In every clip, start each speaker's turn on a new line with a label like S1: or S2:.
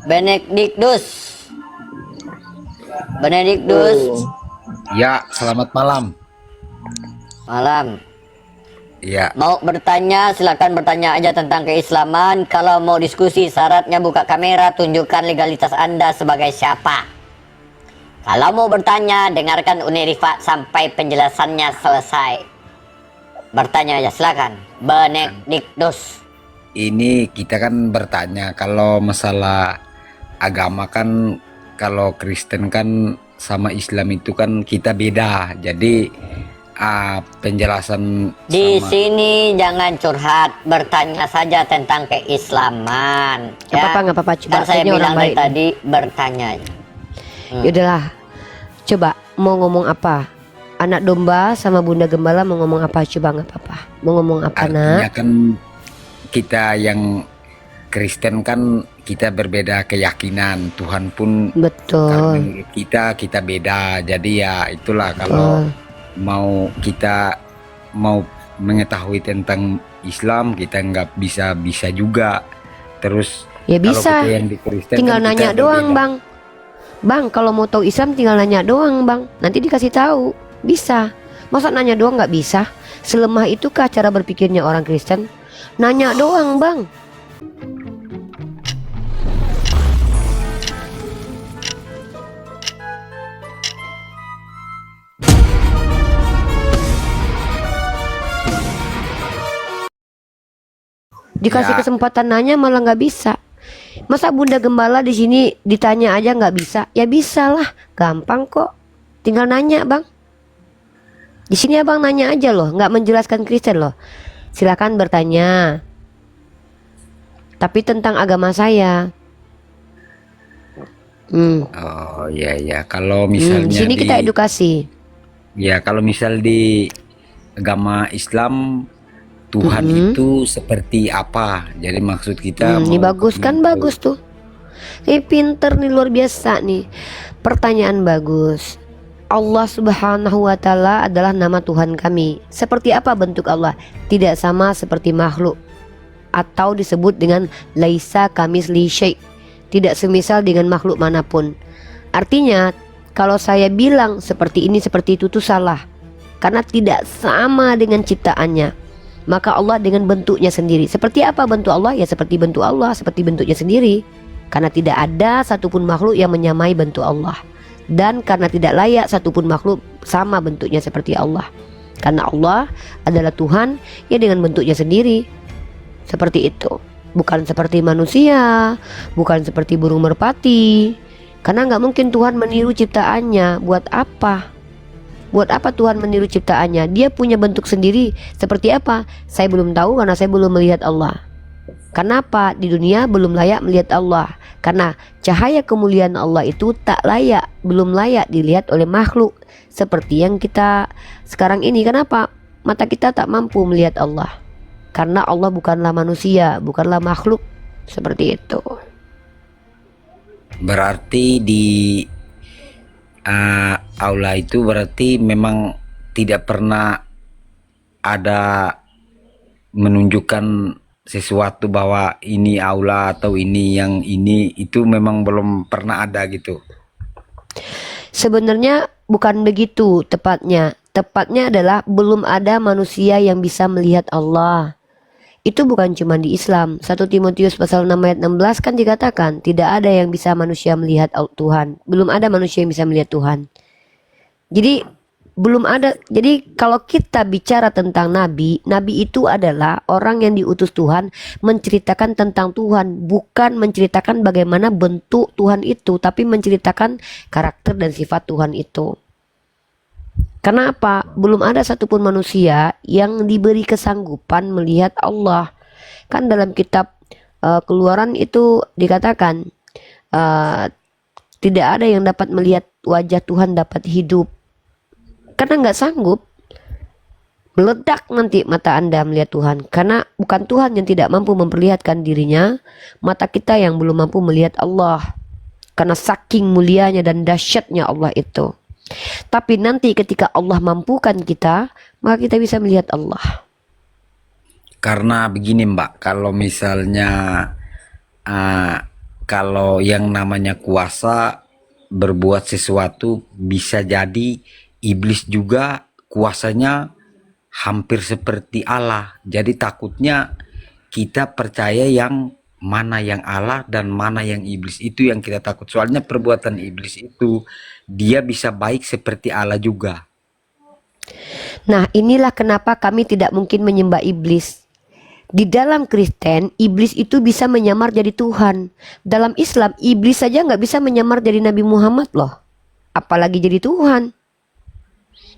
S1: Benediktus. Benediktus.
S2: Ya, selamat malam.
S1: Malam.
S2: Ya,
S1: Mau bertanya, silakan bertanya aja tentang keislaman. Kalau mau diskusi, syaratnya buka kamera, tunjukkan legalitas Anda sebagai siapa. Kalau mau bertanya, dengarkan Uni Rifa sampai penjelasannya selesai. Bertanya aja, silakan. Benediktus.
S2: ini kita kan bertanya kalau masalah agama kan, kalau Kristen kan sama Islam itu kan kita beda. Jadi penjelasan
S1: Di
S2: sama
S1: sini jangan curhat, bertanya saja tentang keislaman.
S3: Nggak apa-apa, coba.
S1: Kan saya
S3: Kayaknya
S1: bilang
S3: orang
S1: dari
S3: baik
S1: tadi bertanya aja.
S3: Yaudahlah, coba mau ngomong apa? Anak domba sama bunda gembala mau ngomong apa? Coba, nggak apa-apa. Mau ngomong apa,
S2: artinya
S3: nak?
S2: kan kita yang Kristen kan kita berbeda keyakinan, Tuhan pun kalau
S3: Betul.
S2: menurut kita beda. Jadi ya itulah, kalau mau kita mau mengetahui tentang Islam kita nggak bisa juga. Terus
S3: Ya
S2: kalau
S3: bisa.
S2: kita yang di Kristen
S3: Tinggal
S2: kan
S3: nanya
S2: kita
S3: doang,
S2: berbeda.
S3: Bang. Bang, kalau mau tahu Islam tinggal nanya doang, Bang. Nanti dikasih tahu. Bisa. Masa nanya doang nggak bisa? Selemah itukah cara berpikirnya orang Kristen? Nanya doang, Bang. Dikasih
S2: Ya.
S3: kesempatan nanya malah nggak bisa. Masa bunda gembala di sini ditanya aja nggak bisa? Ya bisa lah, gampang kok. Tinggal nanya, Bang. Di sini abang nanya aja loh, nggak menjelaskan Kristen loh. Silakan bertanya. Tapi tentang agama saya.
S2: Oh ya, kalau
S3: Di
S2: misalnya
S3: sini kita edukasi.
S2: ya kalau misal di agama Islam Tuhan itu seperti apa? Jadi maksud kita
S3: Ini
S2: mau
S3: bagus kan,
S2: tahu.
S3: bagus tuh. Ini pinter nih, luar biasa nih. Pertanyaan bagus. Allah Subhanahu wa Ta'ala adalah nama Tuhan kami. Seperti apa bentuk Allah? Tidak sama seperti makhluk, atau disebut dengan laisa kamisli syai', tidak semisal dengan makhluk manapun. Artinya kalau saya bilang seperti ini seperti itu tuh salah, karena tidak sama dengan ciptaannya. Maka Allah dengan bentuknya sendiri. Seperti apa bentuk Allah? Ya seperti bentuk Allah, seperti bentuknya sendiri. Karena tidak ada satupun makhluk yang menyamai bentuk Allah. Dan karena tidak layak satupun makhluk sama bentuknya seperti Allah. Karena Allah adalah Tuhan ya dengan bentuknya sendiri. Seperti itu. Bukan seperti manusia, bukan seperti burung merpati. Karena nggak mungkin Tuhan meniru ciptaannya. Buat apa? Buat apa Tuhan meniru ciptaannya? Dia punya bentuk sendiri. Seperti apa? Saya belum tahu karena saya belum melihat Allah. Kenapa? Di dunia belum layak melihat Allah. Karena cahaya kemuliaan Allah itu tak layak, belum layak dilihat oleh makhluk. Seperti yang kita sekarang ini. Kenapa? Mata kita tak mampu melihat Allah. Karena Allah bukanlah manusia, bukanlah makhluk. Seperti itu.
S2: Berarti di aula itu berarti memang tidak pernah ada menunjukkan sesuatu bahwa ini aula atau ini yang ini, itu memang belum pernah ada gitu.
S3: Sebenarnya bukan begitu tepatnya. Tepatnya adalah belum ada manusia yang bisa melihat Allah. Itu bukan cuma di Islam. 1 Timotius pasal 6 ayat 16 kan dikatakan tidak ada yang bisa manusia melihat Tuhan. Belum ada manusia yang bisa melihat Tuhan. Jadi belum ada. Jadi kalau kita bicara tentang nabi, nabi itu adalah orang yang diutus Tuhan menceritakan tentang Tuhan, bukan menceritakan bagaimana bentuk Tuhan itu, tapi menceritakan karakter dan sifat Tuhan itu. Kenapa? Belum ada satupun manusia yang diberi kesanggupan melihat Allah. Kan dalam kitab Keluaran itu dikatakan tidak ada yang dapat melihat wajah Tuhan dapat hidup. Karena nggak sanggup. Meledak nanti mata Anda melihat Tuhan. Karena bukan Tuhan yang tidak mampu memperlihatkan dirinya, mata kita yang belum mampu melihat Allah. Karena saking mulianya dan dahsyatnya Allah itu. Tapi nanti ketika Allah mampukan kita, maka kita bisa melihat Allah.
S2: Karena begini Mbak, kalau misalnya kalau yang namanya kuasa berbuat sesuatu bisa jadi iblis juga kuasanya hampir seperti Allah. Jadi takutnya kita percaya yang mana yang Allah dan mana yang iblis, itu yang kita takut. Soalnya perbuatan iblis itu dia bisa baik seperti Allah juga.
S3: Nah, inilah kenapa kami tidak mungkin menyembah iblis. Di dalam Kristen, iblis itu bisa menyamar jadi Tuhan. Dalam Islam, iblis saja nggak bisa menyamar jadi Nabi Muhammad loh. Apalagi jadi Tuhan.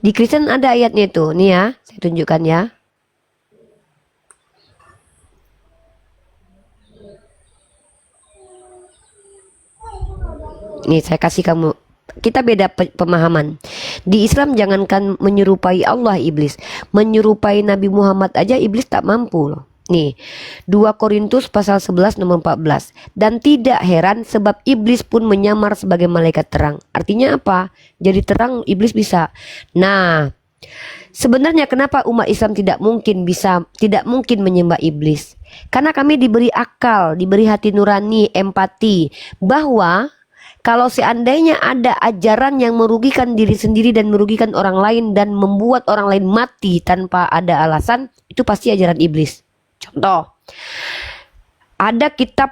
S3: Di Kristen ada ayatnya itu. Nih ya, saya tunjukkan ya. Nih saya kasih kamu. Kita beda pemahaman. Di Islam jangankan menyerupai Allah iblis, menyerupai Nabi Muhammad aja iblis tak mampu loh. Nih 2 Korintus pasal 11 nomor 14. Dan tidak heran sebab iblis pun menyamar sebagai malaikat terang. Artinya apa? Jadi terang iblis bisa. Nah, sebenarnya kenapa umat Islam tidak mungkin menyembah iblis? Karena kami diberi akal, diberi hati nurani, empati, bahwa kalau seandainya ada ajaran yang merugikan diri sendiri dan merugikan orang lain dan membuat orang lain mati tanpa ada alasan, itu pasti ajaran iblis. Contoh, ada kitab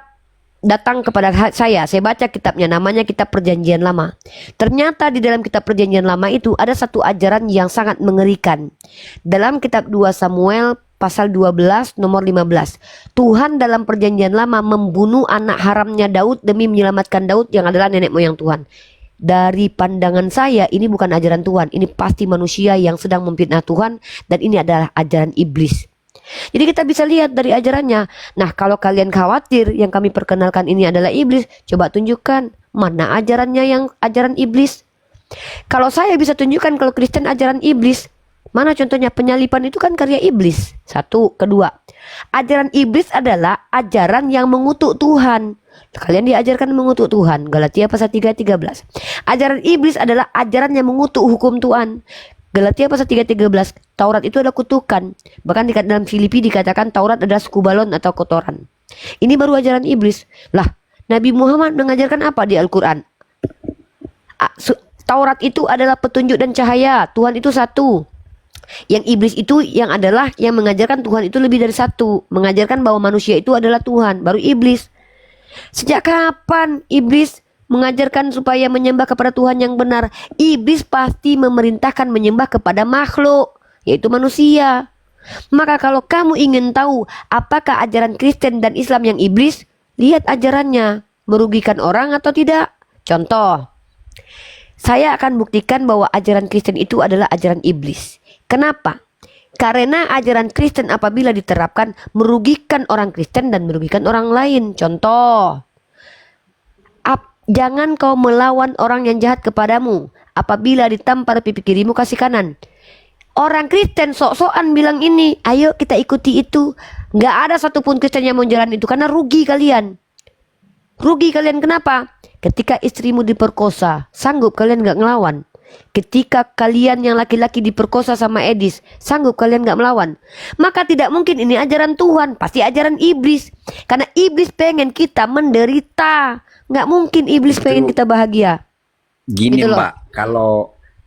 S3: datang kepada saya baca kitabnya, namanya Kitab Perjanjian Lama. Ternyata di dalam Kitab Perjanjian Lama itu ada satu ajaran yang sangat mengerikan. Dalam kitab 2 Samuel pasal 12 nomor 15. Tuhan dalam Perjanjian Lama membunuh anak haramnya Daud demi menyelamatkan Daud yang adalah nenek moyang Tuhan. Dari pandangan saya ini bukan ajaran Tuhan, ini pasti manusia yang sedang memfitnah Tuhan, dan ini adalah ajaran iblis. Jadi kita bisa lihat dari ajarannya. Nah, kalau kalian khawatir yang kami perkenalkan ini adalah iblis, coba tunjukkan mana ajarannya yang ajaran iblis. Kalau saya bisa tunjukkan kalau Kristen ajaran iblis, mana contohnya? Penyalipan itu kan karya iblis. Satu. Kedua, ajaran iblis adalah ajaran yang mengutuk Tuhan. Kalian diajarkan mengutuk Tuhan. Galatia pasal 3:13. Ajaran iblis adalah ajaran yang mengutuk hukum Tuhan. Galatia pasal 3:13. Taurat itu adalah kutukan. Bahkan dalam Filipi dikatakan Taurat adalah skubalon atau kotoran. Ini baru ajaran iblis. Lah, Nabi Muhammad mengajarkan apa di Al-Quran? Taurat itu adalah petunjuk dan cahaya. Tuhan itu satu. Yang iblis itu yang adalah yang mengajarkan Tuhan itu lebih dari satu. Mengajarkan bahwa manusia itu adalah Tuhan. Baru iblis. Sejak kapan iblis mengajarkan supaya menyembah kepada Tuhan yang benar? Iblis pasti memerintahkan menyembah kepada makhluk, yaitu manusia. Maka kalau kamu ingin tahu apakah ajaran Kristen dan Islam yang iblis, lihat ajarannya merugikan orang atau tidak. Contoh, saya akan buktikan bahwa ajaran Kristen itu adalah ajaran iblis. Kenapa? Karena ajaran Kristen apabila diterapkan merugikan orang Kristen dan merugikan orang lain. Contoh, jangan kau melawan orang yang jahat kepadamu. Apabila ditampar pipi kirimu kasih kanan. Orang Kristen sok-sokan bilang ini, ayo kita ikuti itu. Nggak ada satupun Kristen yang mau jalan itu, karena rugi kalian. Rugi kalian kenapa? Ketika istrimu diperkosa, sanggup kalian nggak ngelawan? Ketika kalian yang laki-laki diperkosa sama Edis, sanggup kalian nggak melawan? Maka tidak mungkin ini ajaran Tuhan, pasti ajaran iblis. Karena iblis pengen kita menderita. Nggak mungkin iblis pengen kita bahagia.
S2: Gini
S3: Gitu loh.
S2: Mbak, kalau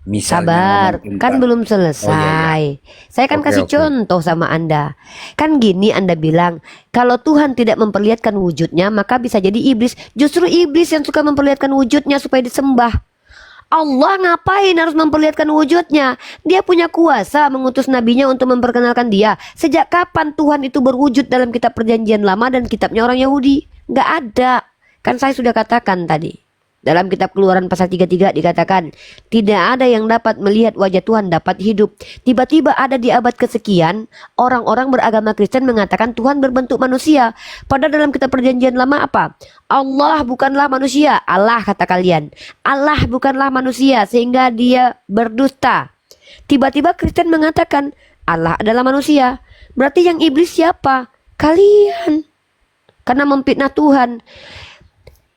S2: misalnya
S3: Sabar,
S2: ngomong
S3: kan
S2: tentang-
S3: belum selesai. Saya kan
S2: Oke,
S3: kasih
S2: oke.
S3: contoh sama Anda. Kan gini Anda bilang, kalau Tuhan tidak memperlihatkan wujudnya, maka bisa jadi iblis. Justru iblis yang suka memperlihatkan wujudnya supaya disembah. Allah ngapain harus memperlihatkan wujudnya? Dia punya kuasa mengutus nabinya untuk memperkenalkan dia. Sejak kapan Tuhan itu berwujud dalam kitab Perjanjian Lama dan kitabnya orang Yahudi? Nggak ada. Kan saya sudah katakan tadi. Dalam kitab Keluaran pasal 33 dikatakan, tidak ada yang dapat melihat wajah Tuhan dapat hidup. Tiba-tiba ada di abad kesekian, orang-orang beragama Kristen mengatakan Tuhan berbentuk manusia. Padahal dalam kitab Perjanjian Lama apa? Allah bukanlah manusia. Allah kata kalian. Allah bukanlah manusia sehingga dia berdusta. Tiba-tiba Kristen mengatakan Allah adalah manusia. Berarti yang iblis siapa? Kalian. Karena memfitnah Tuhan.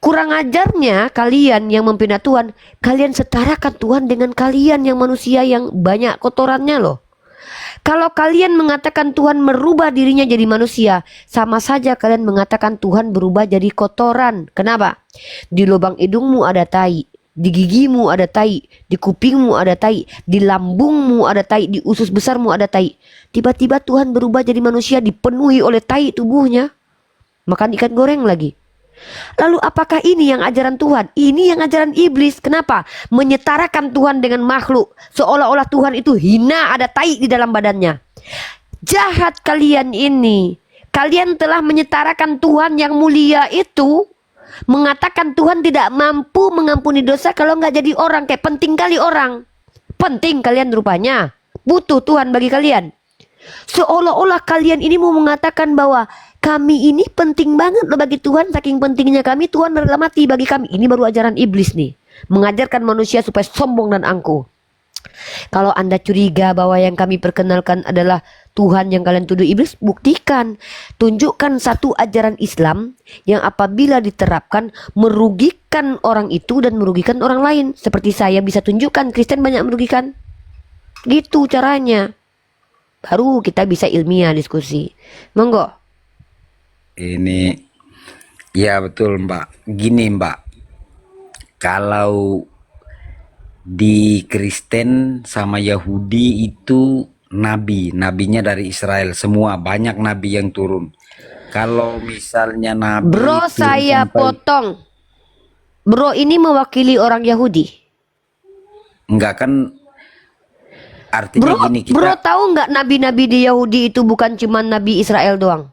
S3: Kurang ajarnya kalian yang memfitnah Tuhan, kalian setarakan Tuhan dengan kalian yang manusia yang banyak kotorannya loh. Kalau kalian mengatakan Tuhan merubah dirinya jadi manusia, sama saja kalian mengatakan Tuhan berubah jadi kotoran. Kenapa? Di lubang hidungmu ada tai, di gigimu ada tai, di kupingmu ada tai, di lambungmu ada tai, di usus besarmu ada tai. Tiba-tiba Tuhan berubah jadi manusia, dipenuhi oleh tai tubuhnya. Makan ikan goreng lagi. Lalu apakah ini yang ajaran Tuhan? Ini yang ajaran iblis. Kenapa? Menyetarakan Tuhan dengan makhluk, seolah-olah Tuhan itu hina, ada tai di dalam badannya. Jahat kalian ini. Kalian telah menyetarakan Tuhan yang mulia itu, mengatakan Tuhan tidak mampu mengampuni dosa kalau nggak jadi orang. Kayak penting kali orang. Penting kalian rupanya. Butuh Tuhan bagi kalian. Seolah-olah kalian ini mau mengatakan bahwa kami ini penting banget loh bagi Tuhan. Saking pentingnya kami, Tuhan rela mati bagi kami. Ini baru ajaran iblis nih. Mengajarkan manusia supaya sombong dan angkuh. Kalau Anda curiga bahwa yang kami perkenalkan adalah Tuhan yang kalian tuduh iblis, buktikan. Tunjukkan satu ajaran Islam yang apabila diterapkan merugikan orang itu dan merugikan orang lain. Seperti saya bisa tunjukkan Kristen banyak merugikan. Gitu caranya. Baru kita bisa ilmiah diskusi. Monggo.
S2: Ini ya betul Mbak. Gini Mbak, kalau di Kristen sama Yahudi itu nabinya dari Israel semua, banyak nabi yang turun. Kalau misalnya nabi
S3: Bro,
S2: turun
S3: saya
S2: sampai-
S3: potong. Bro ini mewakili orang Yahudi.
S2: enggak kan, artinya
S3: Bro,
S2: gini
S3: bro
S2: kita
S3: tahu nggak nabi-nabi di Yahudi itu bukan cuma nabi Israel doang.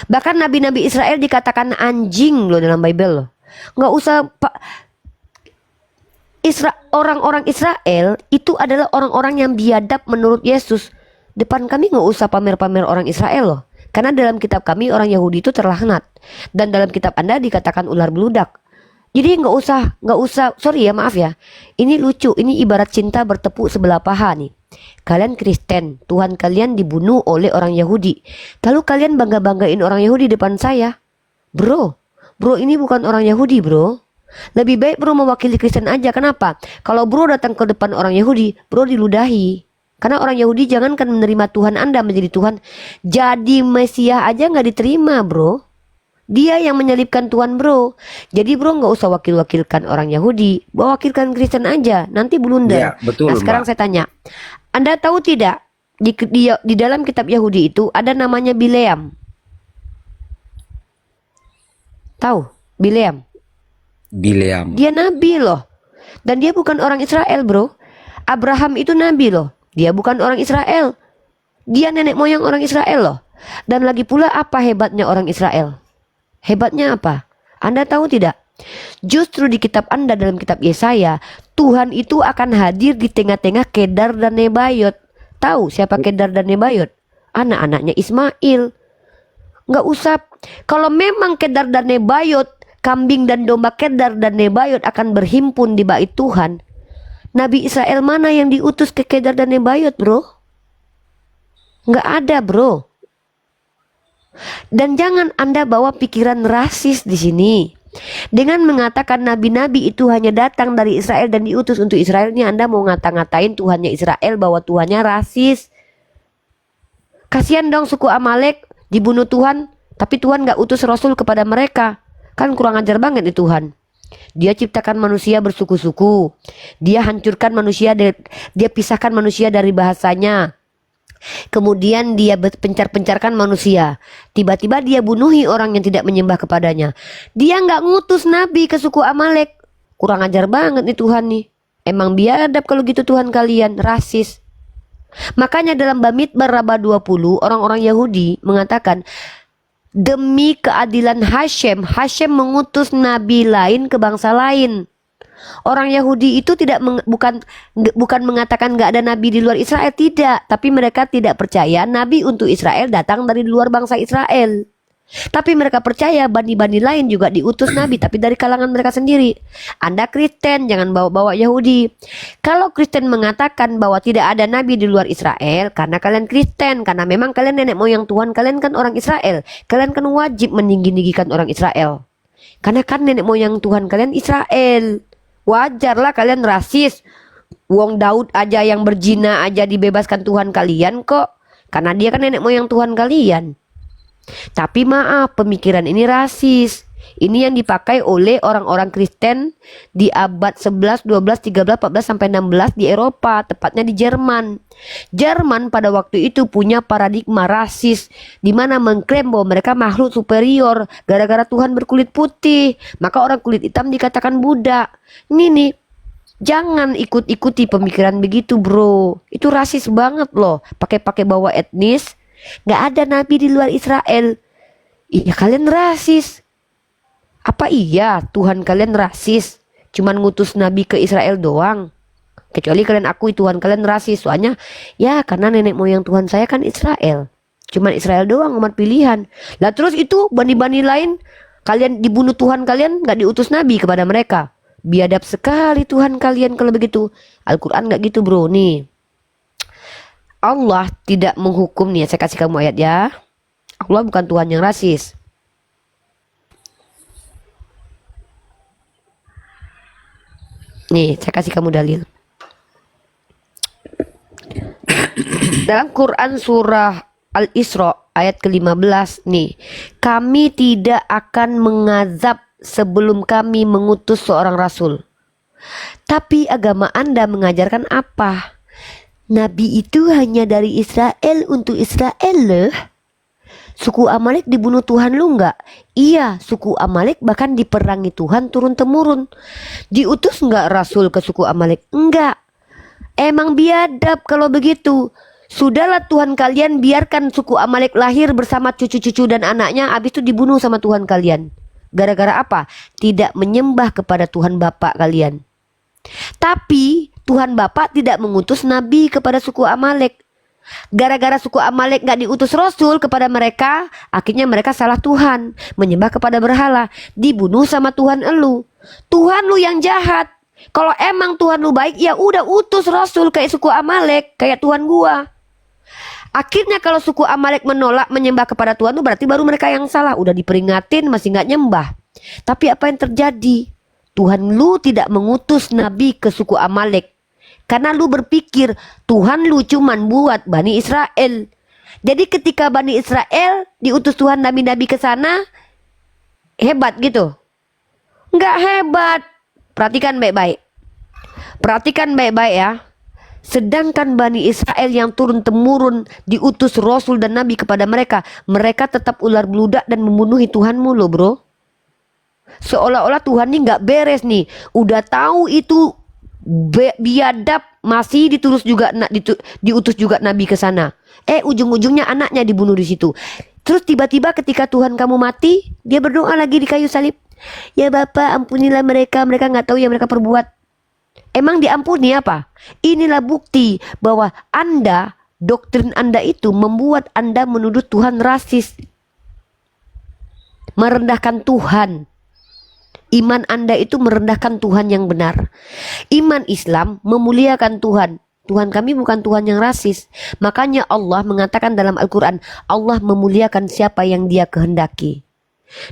S3: Bahkan nabi-nabi Israel dikatakan anjing loh dalam Bible loh. Nggak usah Pak. Orang-orang Israel itu adalah orang-orang yang biadab menurut Yesus. Depan kami nggak usah pamer-pamer orang Israel loh. Karena dalam kitab kami orang Yahudi itu terlaknat. Dan dalam kitab Anda dikatakan ular beludak. Jadi nggak usah, sorry ya, maaf ya. Ini lucu, ini ibarat cinta bertepuk sebelah paha nih. Kalian Kristen, Tuhan kalian dibunuh oleh orang Yahudi. Lalu kalian bangga-banggain orang Yahudi depan saya. Bro ini bukan orang Yahudi bro. Lebih baik bro mewakili Kristen aja. Kenapa? Kalau bro datang ke depan orang Yahudi, bro diludahi. Karena orang Yahudi jangankan menerima Tuhan Anda menjadi Tuhan, jadi Mesias aja nggak diterima bro. Dia yang menyalibkan Tuhan bro. Jadi bro nggak usah wakilkan orang Yahudi, wakilkan Kristen aja. Nanti blunder.
S2: Ya, betul,
S3: Nah sekarang
S2: Mbak.
S3: saya tanya, Anda tahu tidak di dalam kitab Yahudi itu ada namanya Bileam? Tahu Bileam?
S2: Bileam.
S3: Dia nabi loh. Dan dia bukan orang Israel bro. Abraham itu nabi loh. Dia bukan orang Israel. Dia nenek moyang orang Israel loh. Dan lagi pula apa hebatnya orang Israel? Hebatnya apa? Anda tahu tidak? Justru di kitab Anda dalam kitab Yesaya, Tuhan itu akan hadir di tengah-tengah Kedar dan Nebayot. Tahu siapa Kedar dan Nebayot? Anak-anaknya Ismail. Nggak usah. Kalau memang Kedar dan Nebayot, kambing dan domba Kedar dan Nebayot akan berhimpun di bait Tuhan, Nabi Israel mana yang diutus ke Kedar dan Nebayot bro? Nggak ada bro. Dan jangan Anda bawa pikiran rasis di sini. Dengan mengatakan nabi-nabi itu hanya datang dari Israel dan diutus untuk Israel, ini Anda mau ngata-ngatain Tuhannya Israel bahwa Tuhannya rasis. Kasihan dong suku Amalek dibunuh Tuhan, tapi Tuhan nggak utus Rasul kepada mereka. Kan kurang ajar banget nih Tuhan. Dia ciptakan manusia bersuku-suku. Dia hancurkan manusia, dia pisahkan manusia dari bahasanya. Kemudian dia pencar-pencarkan manusia. Tiba-tiba dia bunuhi orang yang tidak menyembah kepadanya. Dia nggak ngutus nabi ke suku Amalek. Kurang ajar banget nih Tuhan nih. Emang biadab kalau gitu Tuhan kalian, rasis. Makanya dalam Bamidbar Rabbah 20 orang-orang Yahudi mengatakan, demi keadilan Hashem, Hashem mengutus nabi lain ke bangsa lain. Orang Yahudi itu bukan mengatakan nggak ada nabi di luar Israel, tidak, tapi mereka tidak percaya nabi untuk Israel datang dari luar bangsa Israel. Tapi mereka percaya bani-bani lain juga diutus nabi, tapi dari kalangan mereka sendiri. Anda Kristen, jangan bawa-bawa Yahudi. Kalau Kristen mengatakan bahwa tidak ada nabi di luar Israel, karena kalian Kristen, karena memang kalian nenek moyang Tuhan kalian kan orang Israel, kalian kan wajib meninggi-ninggikan orang Israel. Karena kan nenek moyang Tuhan kalian Israel. Wajarlah kalian rasis. Wong Daud aja yang berzina aja dibebaskan Tuhan kalian kok. Karena dia kan nenek moyang Tuhan kalian. Tapi maaf, pemikiran ini rasis. Ini yang dipakai oleh orang-orang Kristen di abad 11, 12, 13, 14 sampai 16 di Eropa, tepatnya di Jerman. Jerman pada waktu itu punya paradigma rasis di mana mengklaim bahwa mereka makhluk superior gara-gara Tuhan berkulit putih, maka orang kulit hitam dikatakan budak. Ini nih, jangan ikut-ikuti pemikiran begitu, bro. Itu rasis banget loh, pakai-pakai bawa etnis. Nggak ada nabi di luar Israel. Iya, kalian rasis. Apa iya Tuhan kalian rasis? Cuman ngutus nabi ke Israel doang? Kecuali kalian akui Tuhan kalian rasis. Soalnya ya karena nenek moyang Tuhan saya kan Israel. Cuman Israel doang umat pilihan. Lah terus itu bani-bani lain kalian dibunuh Tuhan kalian nggak diutus nabi kepada mereka. Biadab sekali Tuhan kalian kalau begitu. Al-Quran nggak gitu, bro. Nih, Allah tidak menghukum nih. Saya kasih kamu ayat ya. Allah bukan Tuhan yang rasis. Nih, saya kasih kamu dalil. Dalam Quran surah Al-Isra ayat ke-15 nih, kami tidak akan mengazab sebelum kami mengutus seorang rasul. Tapi agama Anda mengajarkan apa? Nabi itu hanya dari Israel untuk Israel loh. Suku Amalek dibunuh Tuhan lu enggak? Iya, suku Amalek bahkan diperangi Tuhan turun-temurun. Diutus enggak rasul ke suku Amalek? Enggak. Emang biadab kalau begitu. Sudahlah Tuhan kalian biarkan suku Amalek lahir bersama cucu-cucu dan anaknya, habis itu dibunuh sama Tuhan kalian. Gara-gara apa? Tidak menyembah kepada Tuhan Bapak kalian. Tapi Tuhan Bapak tidak mengutus nabi kepada suku Amalek. Gara-gara suku Amalek gak diutus rasul kepada mereka, akhirnya mereka salah Tuhan, menyembah kepada berhala, dibunuh sama Tuhan elu. Tuhan lu yang jahat. Kalau emang Tuhan lu baik, ya udah utus rasul kayak suku Amalek, kayak Tuhan gua. Akhirnya kalau suku Amalek menolak menyembah kepada Tuhan lu, berarti baru mereka yang salah. Udah diperingatin masih gak nyembah. Tapi apa yang terjadi? Tuhan lu tidak mengutus nabi ke suku Amalek. Karena lu berpikir Tuhan lu cuman buat Bani Israel. Jadi ketika Bani Israel diutus Tuhan nabi-nabi ke sana, hebat gitu? Enggak hebat. Perhatikan baik-baik. Perhatikan baik-baik ya. Sedangkan Bani Israel yang turun-temurun diutus Rasul dan Nabi kepada mereka, mereka tetap ular beludak dan membunuhi Tuhanmu loh, bro. Seolah-olah Tuhan ini nggak beres nih. Udah tahu itu biadab, masih diutus juga Nabi ke sana. Ujung-ujungnya anaknya dibunuh di situ. Terus tiba-tiba ketika Tuhan kamu mati, dia berdoa lagi di kayu salib. Ya Bapak, ampunilah mereka nggak tahu yang mereka perbuat. Emang diampuni apa? Inilah bukti bahwa Anda, doktrin Anda itu membuat Anda menuduh Tuhan rasis, merendahkan Tuhan. Iman Anda itu merendahkan Tuhan yang benar. Iman Islam memuliakan Tuhan. Tuhan kami bukan Tuhan yang rasis. Makanya Allah mengatakan dalam Al-Quran, Allah memuliakan siapa yang dia kehendaki.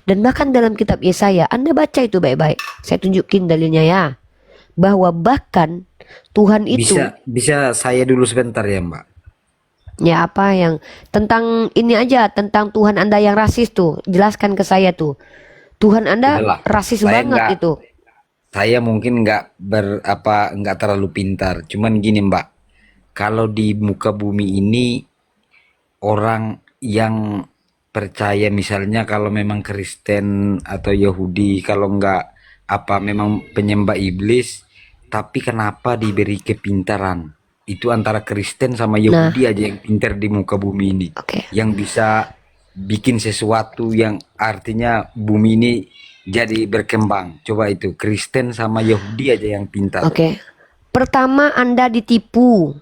S3: Dan bahkan dalam kitab Yesaya, Anda baca itu baik-baik. Saya tunjukin dalilnya ya. Bahwa bahkan Tuhan itu...
S2: Bisa saya dulu sebentar ya Mbak?
S3: Ya apa yang... Tentang ini aja, tentang Tuhan Anda yang rasis tuh. Jelaskan ke saya tuh. Tuhan Anda
S2: Yalah,
S3: rasis
S2: saya
S3: banget itu.
S2: Saya mungkin nggak terlalu pintar. Cuman gini Mbak, kalau di muka bumi ini orang yang percaya misalnya kalau memang Kristen atau Yahudi, kalau nggak memang penyembah iblis, tapi kenapa diberi kepintaran? Itu antara Kristen sama Yahudi aja yang pintar di muka bumi ini, yang bisa bikin sesuatu yang artinya bumi ini jadi berkembang. Coba itu Kristen sama Yahudi aja yang pintar.
S3: Pertama Anda ditipu.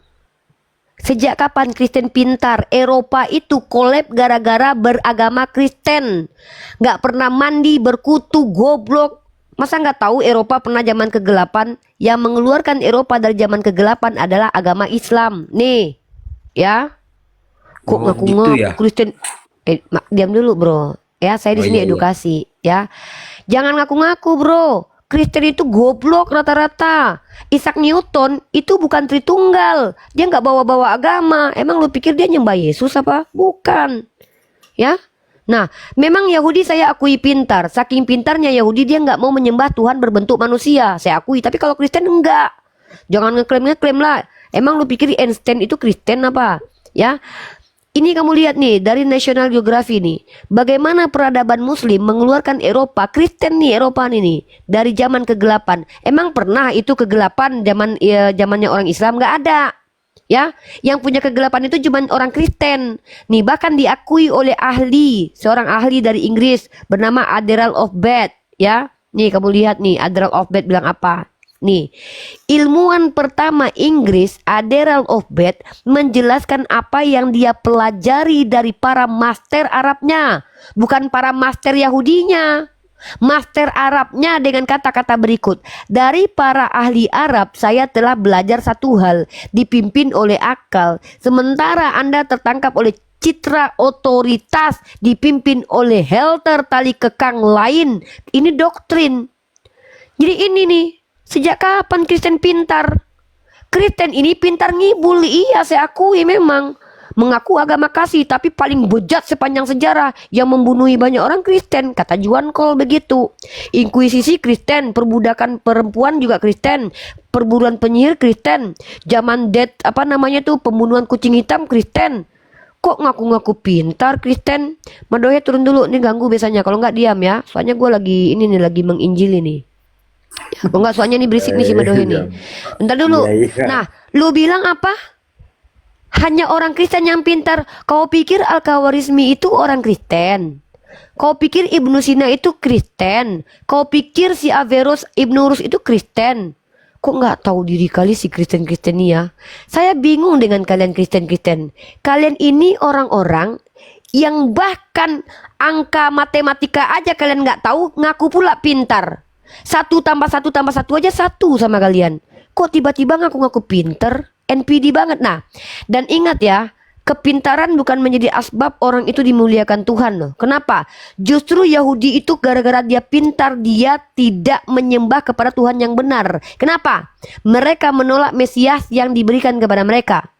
S3: Sejak kapan Kristen pintar? Eropa itu kolab gara-gara beragama Kristen. Gak pernah mandi, berkutu, goblok. Masa gak tahu Eropa pernah zaman kegelapan? Yang mengeluarkan Eropa dari zaman kegelapan adalah agama Islam. Nih, ya. Kok ngaku-ngaku gitu ya? Kristen? Diam dulu bro. Ya, saya di sini edukasi. Ya, jangan ngaku-ngaku bro. Kristen itu goblok rata-rata. Isaac Newton itu bukan Tritunggal. Dia nggak bawa-bawa agama. Emang lu pikir dia nyembah Yesus apa? Bukan. Ya. Nah, memang Yahudi saya akui pintar. Saking pintarnya Yahudi dia nggak mau menyembah Tuhan berbentuk manusia. Saya akui. Tapi kalau Kristen enggak. Jangan ngeklaim lah. Emang lu pikir Einstein itu Kristen apa? Ya. Ini kamu lihat nih dari National Geography nih, bagaimana peradaban Muslim mengeluarkan Eropa, Kristen nih Eropa nih dari zaman kegelapan. Emang pernah itu kegelapan zamannya orang Islam? Nggak ada, ya. Yang punya kegelapan itu cuma orang Kristen. Nih bahkan diakui oleh seorang ahli dari Inggris bernama Admiral of Bath, ya. Nih kamu lihat nih Admiral of Bath bilang apa? Nih, ilmuwan pertama Inggris, Admiral of Bath, menjelaskan apa yang dia pelajari dari para master Arabnya, bukan para master Yahudinya. Master Arabnya dengan kata-kata berikut, dari para ahli Arab saya telah belajar satu hal, dipimpin oleh akal, sementara Anda tertangkap oleh citra otoritas, dipimpin oleh helter tali kekang lain. Ini doktrin. Jadi ini nih, sejak kapan Kristen pintar? Kristen ini pintar ngibul, iya saya akui memang. Mengaku agama kasih tapi paling bejat sepanjang sejarah, yang membunuhi banyak orang Kristen, kata Juan Cole begitu. Inkuisisi Kristen, perbudakan perempuan juga Kristen, perburuan penyihir Kristen, zaman pembunuhan kucing hitam Kristen. Kok ngaku-ngaku pintar Kristen? Madohe turun dulu, nih ganggu biasanya, kalau nggak diam ya. Soalnya gue lagi lagi menginjili nih. Oh enggak, soalnya ini berisik nih si Madohe nih. Bentar dulu. Nah, lu bilang apa? Hanya orang Kristen yang pintar. Kau pikir Al-Khawarizmi itu orang Kristen? Kau pikir Ibnu Sina itu Kristen? Kau pikir si Averroes Ibnu Rus itu Kristen? Kok nggak tahu diri kali si Kristen-Kristen ya? Saya bingung dengan kalian Kristen-Kristen. Kalian ini orang-orang yang bahkan angka matematika aja kalian nggak tahu, ngaku pula pintar. 1+1+1 aja 1 sama kalian. Kok tiba-tiba ngaku-ngaku pinter? NPD banget. Nah, dan ingat ya, kepintaran bukan menjadi asbab orang itu dimuliakan Tuhan loh. Kenapa? Justru Yahudi itu gara-gara dia pintar, dia tidak menyembah kepada Tuhan yang benar. Kenapa? Mereka menolak Mesias yang diberikan kepada mereka.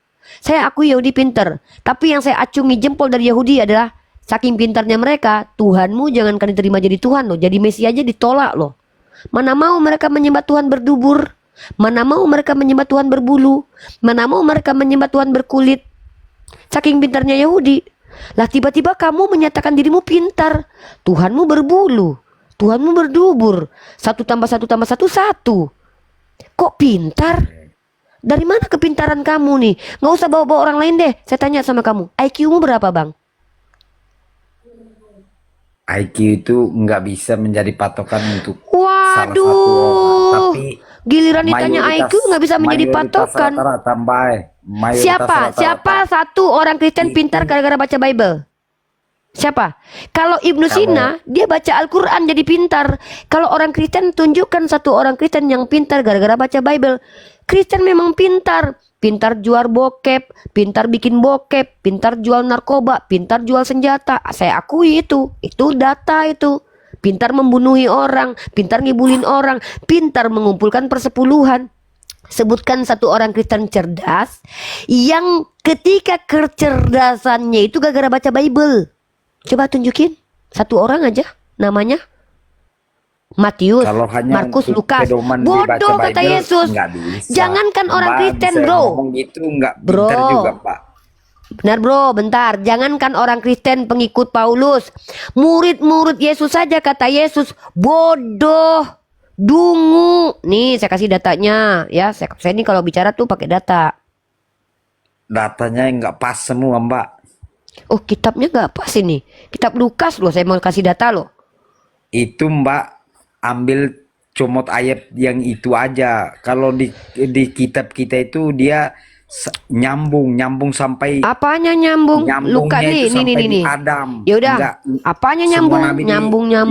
S3: Saya akui Yahudi pintar, tapi yang saya acungi jempol dari Yahudi adalah saking pintarnya mereka, Tuhanmu jangankan diterima jadi Tuhan loh, jadi Mesias aja ditolak loh. Mana mau mereka menyembah Tuhan berdubur, mana mau mereka menyembah Tuhan berbulu, mana mau mereka menyembah Tuhan berkulit. Saking pintarnya Yahudi. Lah tiba-tiba kamu menyatakan dirimu pintar, Tuhanmu berbulu, Tuhanmu berdubur, 1+1+1 1. Kok pintar? Dari mana kepintaran kamu nih? Nggak usah bawa-bawa orang lain deh. Saya tanya sama kamu, IQ-mu berapa bang?
S2: IQ itu nggak bisa menjadi patokan untuk salah satu orang.
S3: Waduh,
S2: Tapi
S3: giliran ditanya IQ nggak bisa menjadi patokan.
S2: Rata-rata
S3: Siapa satu orang Kristen pintar gara-gara baca Bible? Siapa? Kalau Ibnu Sina dia baca Al-Quran jadi pintar. Kalau orang Kristen tunjukkan satu orang Kristen yang pintar gara-gara baca Bible. Kristen memang pintar. Pintar jual bokep, pintar bikin bokep, pintar jual narkoba, pintar jual senjata. Saya akui itu data itu. Pintar membunuhi orang, pintar ngibulin orang, pintar mengumpulkan persepuluhan. Sebutkan satu orang Kristen cerdas yang ketika kecerdasannya itu gara-gara baca Bible. Coba tunjukin satu orang aja namanya. Matius, Markus, Lukas. Bodoh kata Yesus. Jangankan orang Kristen bro.
S2: Gitu nggak pintar juga Pak.
S3: Benar bro, bentar. Jangankan orang Kristen pengikut Paulus, murid-murid Yesus saja kata Yesus bodoh, dungu. Nih saya kasih datanya ya. Saya ini kalau bicara tuh pakai data.
S2: Datanya nggak pas semua Mbak.
S3: Oh kitabnya nggak pas ini. Kitab Lukas loh, saya mau kasih data loh.
S2: Itu Mbak ambil comot ayat yang itu aja. Kalau di kitab kita itu dia nyambung sampai
S3: apanya nyambung? Luka nih nih.
S2: Adam.
S3: Ya udah. Apanya nyambung?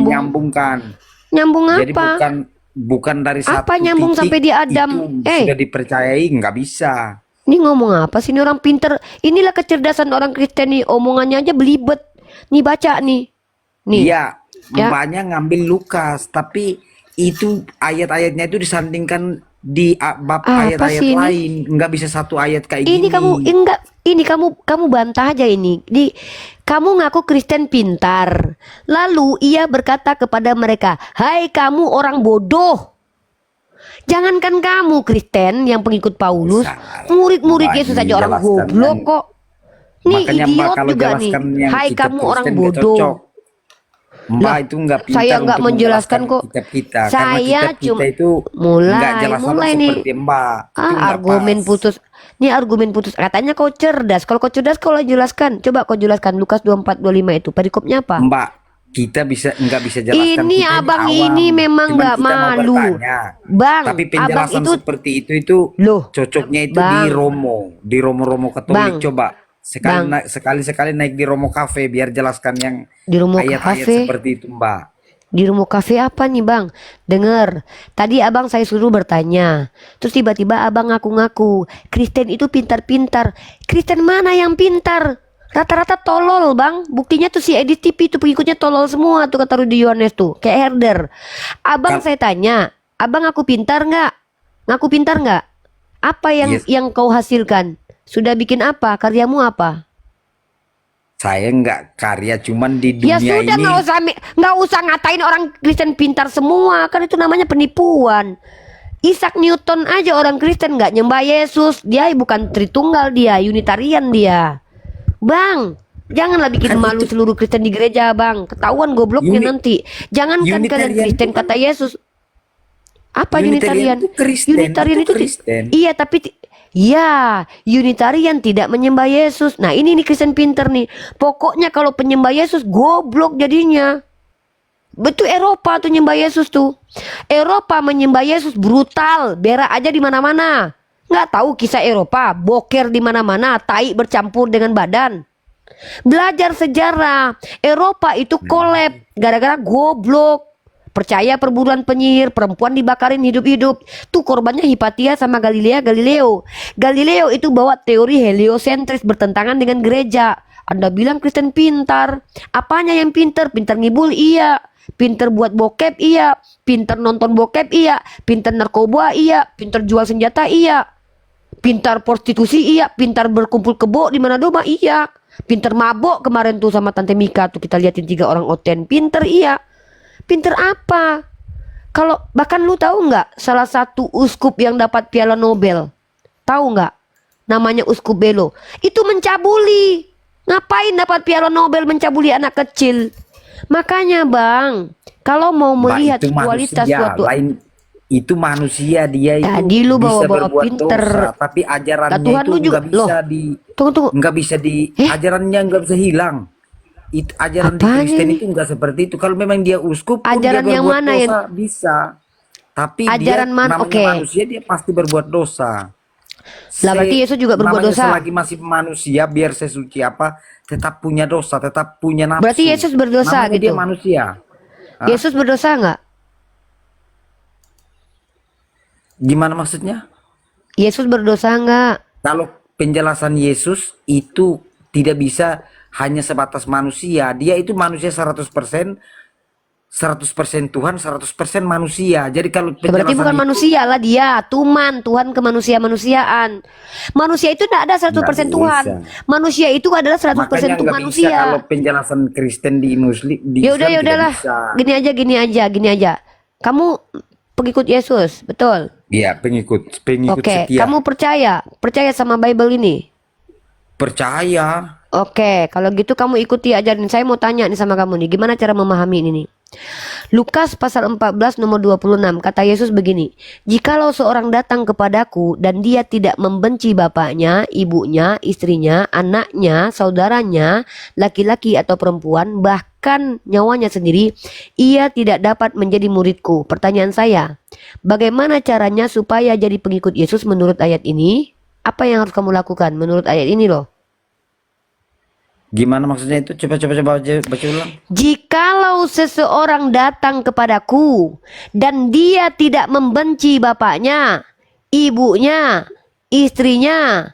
S2: Nyambungkan.
S3: Nyambung apa?
S2: Jadi bukan dari satu
S3: apa nyambung
S2: titik
S3: sampai di Adam?
S2: Sudah dipercayai nggak bisa.
S3: Ini ngomong apa sih ini orang pinter? Inilah kecerdasan orang Kristen nih, omongannya aja belibet. Nih baca nih. Nih.
S2: Iya,
S3: ya.
S2: Mbaknya ngambil Lukas, tapi itu ayat-ayatnya itu disandingkan di bab
S3: Apa
S2: ayat-ayat
S3: sih ini?
S2: lain, nggak bisa satu ayat kayak
S3: Ini
S2: gini.
S3: kamu enggak, ini kamu bantah aja ini. Kamu ngaku Kristen pintar. Lalu ia berkata kepada mereka, "Hai kamu orang bodoh. Jangankan kamu Kristen yang pengikut Paulus,
S2: Salah.
S3: murid-murid
S2: Mbak,
S3: Yesus
S2: ini
S3: aja orang
S2: jelaskan
S3: goblok
S2: yang-
S3: kok. Nih
S2: Makanya Mbak
S3: idiot
S2: kalau
S3: juga nih.
S2: jelaskan yang
S3: Hai
S2: kitab
S3: kamu orang
S2: Kristen nggak
S3: bodoh."
S2: cocok. Mbak
S3: Lah,
S2: itu nggak
S3: saya
S2: pintar
S3: nggak
S2: untuk
S3: menjelaskan kok.
S2: kitab kita, karena
S3: Saya
S2: kitab kita
S3: cuma
S2: itu nggak jelas sama
S3: mulai nih.
S2: seperti Mbak. Itu nggak
S3: Argumen
S2: pas.
S3: putus. Ini argumen putus. Katanya kau cerdas. Kalau kau cerdas kau jelaskan. Coba kau jelaskan Lukas 24:25 itu. Perikopnya apa?
S2: Mbak, kita nggak bisa jelaskan.
S3: Ini
S2: Kita
S3: abang
S2: awam.
S3: ini memang
S2: Cuman
S3: nggak
S2: kita mau
S3: malu.
S2: bertanya.
S3: Bang,
S2: Tapi
S3: abang
S2: penjelasan
S3: itu
S2: seperti itu
S3: loh,
S2: cocoknya itu
S3: Bang.
S2: di Romo Katolik.
S3: Bang.
S2: Coba
S3: Bang.
S2: sekali naik di Romo Cafe biar jelaskan yang
S3: Di Romo
S2: ayat-ayat
S3: Cafe?
S2: seperti itu, Mbak.
S3: Di Romo Cafe apa nih bang? Dengar, tadi abang saya suruh bertanya. Terus tiba-tiba abang ngaku-ngaku Kristen itu pintar-pintar. Kristen mana yang pintar? Rata-rata tolol bang. Buktinya tuh si Edit TV itu pengikutnya tolol semua tuh kata Rudy Yohanes tuh. Kayak herder. Abang saya tanya, abang ngaku pintar nggak? Ngaku pintar nggak? Apa
S2: Yes.
S3: yang kau hasilkan? Sudah bikin apa? Karyamu apa?
S2: Saya nggak karya, cuman di
S3: Ya
S2: dunia
S3: sudah,
S2: ini
S3: nggak usah ngatain orang Kristen pintar semua, kan itu namanya penipuan. Isaac Newton aja orang Kristen nggak nyembah Yesus, dia bukan Tritunggal, dia Unitarian dia. Bang, janganlah bikin
S2: Kan
S3: malu
S2: itu-
S3: seluruh Kristen di gereja bang, ketahuan gobloknya nanti. Jangankan kalian
S2: Unitarian
S3: Kristen
S2: itu kan-
S3: kata Yesus. Apa
S2: Unitarian
S3: Unitarian?
S2: itu Kristen,
S3: Unitarian
S2: itu
S3: itu
S2: Kristen.
S3: iya tapi ya, Unitarian tidak menyembah Yesus. Nah ini nih Kristen pinter nih. Pokoknya kalau penyembah Yesus goblok jadinya. Betul Eropa tuh nyembah Yesus tuh. Eropa menyembah Yesus brutal, berak aja di mana-mana. Nggak tahu kisah Eropa, boker di mana-mana, tai bercampur dengan badan. Belajar sejarah, Eropa itu kolab gara-gara goblok. Percaya perburuan penyihir, perempuan dibakarin hidup-hidup. Tuh korbannya Hipatia sama Galileo. Galileo itu bawa teori heliosentris bertentangan dengan gereja. Anda bilang Kristen pintar. Apanya yang pintar? Pintar ngibul iya. Pintar buat bokep iya. Pintar nonton bokep iya. Pintar narkoba iya. Pintar jual senjata iya. Pintar prostitusi iya. Pintar berkumpul kebo di mana domba iya. Pintar mabok kemarin tuh sama Tante Mika tuh kita liatin 3 orang oten. Pintar iya. Pinter apa? Kalau bahkan lu tahu nggak salah satu uskup yang dapat piala Nobel? Tahu nggak? Namanya Uskup Belo. Itu mencabuli. Ngapain dapat piala Nobel mencabuli anak kecil? Makanya bang, kalau mau
S2: Mbak,
S3: melihat
S2: itu
S3: kualitas
S2: manusia,
S3: suatu
S2: lain itu manusia, dia itu
S3: Tadi lu
S2: bisa
S3: bawa-bawa
S2: berbuat
S3: pinter.
S2: dosa, tapi ajarannya
S3: Lah, Tuhan
S2: itu
S3: lu juga
S2: nggak bisa
S3: loh.
S2: di
S3: Tunggu.
S2: nggak bisa di ajarannya nggak bisa hilang. Itu ajaran di
S3: Apanya
S2: Kristen
S3: ini?
S2: itu nggak seperti itu. Kalau memang dia uskup pun
S3: Ajaran
S2: dia
S3: yang
S2: berbuat
S3: mana
S2: dosa bisa. Tapi
S3: Ajaran
S2: dia
S3: mana?
S2: namanya
S3: Oke.
S2: manusia, dia pasti berbuat dosa.
S3: Lah berarti Yesus juga berbuat
S2: Namanya
S3: dosa.
S2: selagi masih manusia, biar sesuci apa, tetap punya dosa, tetap punya nafsu.
S3: Berarti Yesus berdosa
S2: Namanya
S3: gitu.
S2: dia manusia. Hah?
S3: Yesus berdosa nggak?
S2: Gimana maksudnya?
S3: Yesus berdosa nggak?
S2: Kalau penjelasan Yesus itu tidak bisa hanya sebatas manusia. Dia itu manusia 100%, 100% Tuhan, 100% manusia. Jadi kalau
S3: Ya, berarti bukan
S2: itu
S3: manusia lah dia, Tuhan kemanusiaan. Manusia itu tidak ada 100%
S2: Nggak
S3: Tuhan.
S2: bisa.
S3: Manusia itu adalah 100%
S2: makanya
S3: Tuhan
S2: nggak bisa kalau
S3: manusia.
S2: penjelasan Kristen di Muslim di
S3: Ya
S2: Islam tidak
S3: udahlah.
S2: bisa.
S3: Gini aja. Kamu pengikut Yesus, betul?
S2: Iya, pengikut
S3: Oke,
S2: setia.
S3: kamu percaya sama Bible ini?
S2: Percaya.
S3: Oke, kalau gitu kamu ikuti ajaran. Saya mau tanya nih sama kamu nih, gimana cara memahami ini nih? Lukas pasal 14 nomor 26, kata Yesus begini, "Jikalau seorang datang kepadaku dan dia tidak membenci bapaknya, ibunya, istrinya, anaknya, saudaranya, laki-laki atau perempuan, bahkan nyawanya sendiri, ia tidak dapat menjadi muridku." Pertanyaan saya, bagaimana caranya supaya jadi pengikut Yesus menurut ayat ini? Apa yang harus kamu lakukan menurut ayat ini loh?
S2: Gimana maksudnya itu? Coba baca ulang.
S3: Jikalau seseorang datang kepadaku dan dia tidak membenci bapaknya, ibunya, istrinya,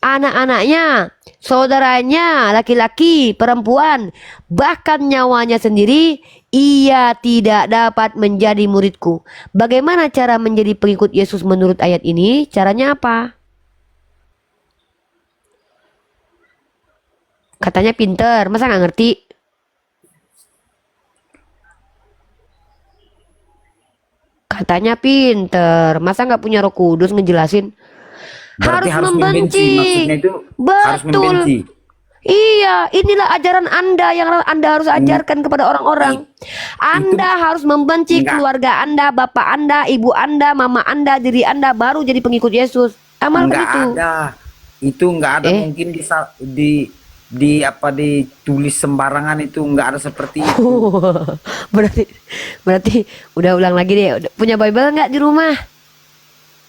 S3: anak-anaknya, saudaranya, laki-laki, perempuan, bahkan nyawanya sendiri, ia tidak dapat menjadi muridku. Bagaimana cara menjadi pengikut Yesus menurut ayat ini? Caranya apa? Katanya pinter, masa nggak ngerti? Katanya pinter, masa nggak punya Roh Kudus ngejelasin?
S2: Berarti
S3: Harus
S2: harus
S3: membenci.
S2: maksudnya itu harus
S3: Betul.
S2: membenci.
S3: Iya, inilah ajaran Anda yang Anda harus ajarkan kepada orang-orang. Anda harus membenci
S2: Enggak.
S3: keluarga Anda, bapak Anda, ibu Anda, mama Anda, diri Anda, baru jadi pengikut Yesus. Amalkan
S2: Enggak
S3: itu.
S2: ada. Itu enggak ada, mungkin di apa ditulis sembarangan, itu enggak ada seperti itu.
S3: berarti udah ulang lagi deh. Punya Bible nggak di rumah?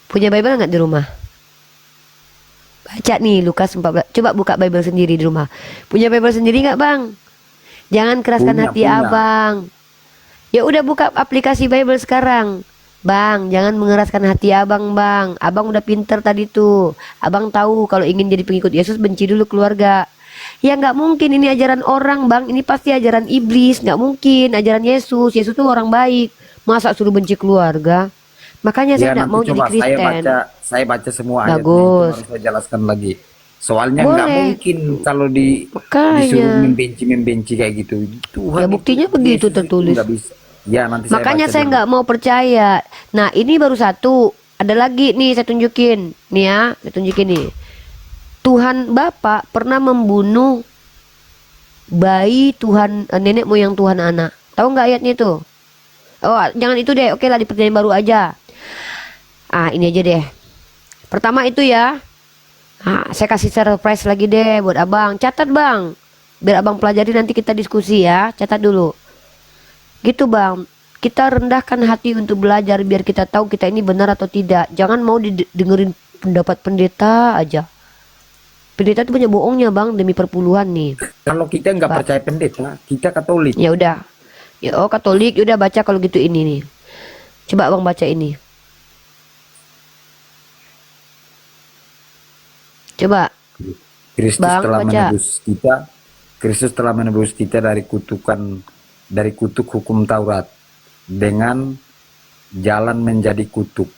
S3: Punya Bible nggak di rumah? Baca nih Lukas 14. Coba buka Bible sendiri di rumah. Punya Bible sendiri nggak, Bang? Jangan keraskan
S2: Punya,
S3: hati
S2: punya.
S3: Abang. Ya udah buka aplikasi Bible sekarang. Bang, jangan mengeraskan hati Abang, Bang. Abang udah pinter tadi tuh. Abang tahu kalau ingin jadi pengikut Yesus benci dulu keluarga. Ya nggak mungkin ini ajaran orang, Bang. Ini pasti ajaran iblis. Nggak mungkin ajaran Yesus. Yesus tuh orang baik. Masa suruh benci keluarga? Makanya saya
S2: Ya,
S3: nggak
S2: nanti
S3: mau jadi
S2: coba
S3: Kristen.
S2: saya baca semua ayatnya, itu
S3: Bagus.
S2: harus saya jelaskan lagi. Soalnya nggak
S3: Boleh.
S2: mungkin kalau
S3: Makanya.
S2: disuruh membenci kayak gitu. Tuhan
S3: Ya buktinya
S2: itu,
S3: begitu
S2: Yesus itu
S3: tertulis.
S2: nggak bisa. Ya, nanti
S3: Makanya
S2: baca
S3: saya
S2: dulu.
S3: nggak mau percaya. Nah ini baru satu. Ada lagi nih saya tunjukin. Nih ya, saya tunjukin nih. Tuhan Bapa pernah membunuh bayi Tuhan, nenek moyang Tuhan anak. Tahu nggak ayatnya itu? Oh jangan itu deh. Oke lah, di pertanyaan baru aja. Ah ini aja deh. Pertama itu ya. Ah, saya kasih surprise lagi deh buat abang. Catat bang. Biar abang pelajari, nanti kita diskusi ya. Catat dulu. Gitu bang. Kita rendahkan hati untuk belajar biar kita tahu kita ini benar atau tidak. Jangan mau dengerin pendapat pendeta aja. Pendeta itu banyak bohongnya bang, demi perpuluhan nih.
S2: Kalau kita nggak percaya pendeta, kita Katolik.
S3: Ya udah. Ya oh Katolik, ya udah baca kalau gitu ini nih. Coba abang baca ini. Coba.
S2: Kristus
S3: Bang,
S2: telah
S3: baca.
S2: menebus kita. Kristus telah menebus kita dari kutuk hukum Taurat dengan jalan menjadi kutuk.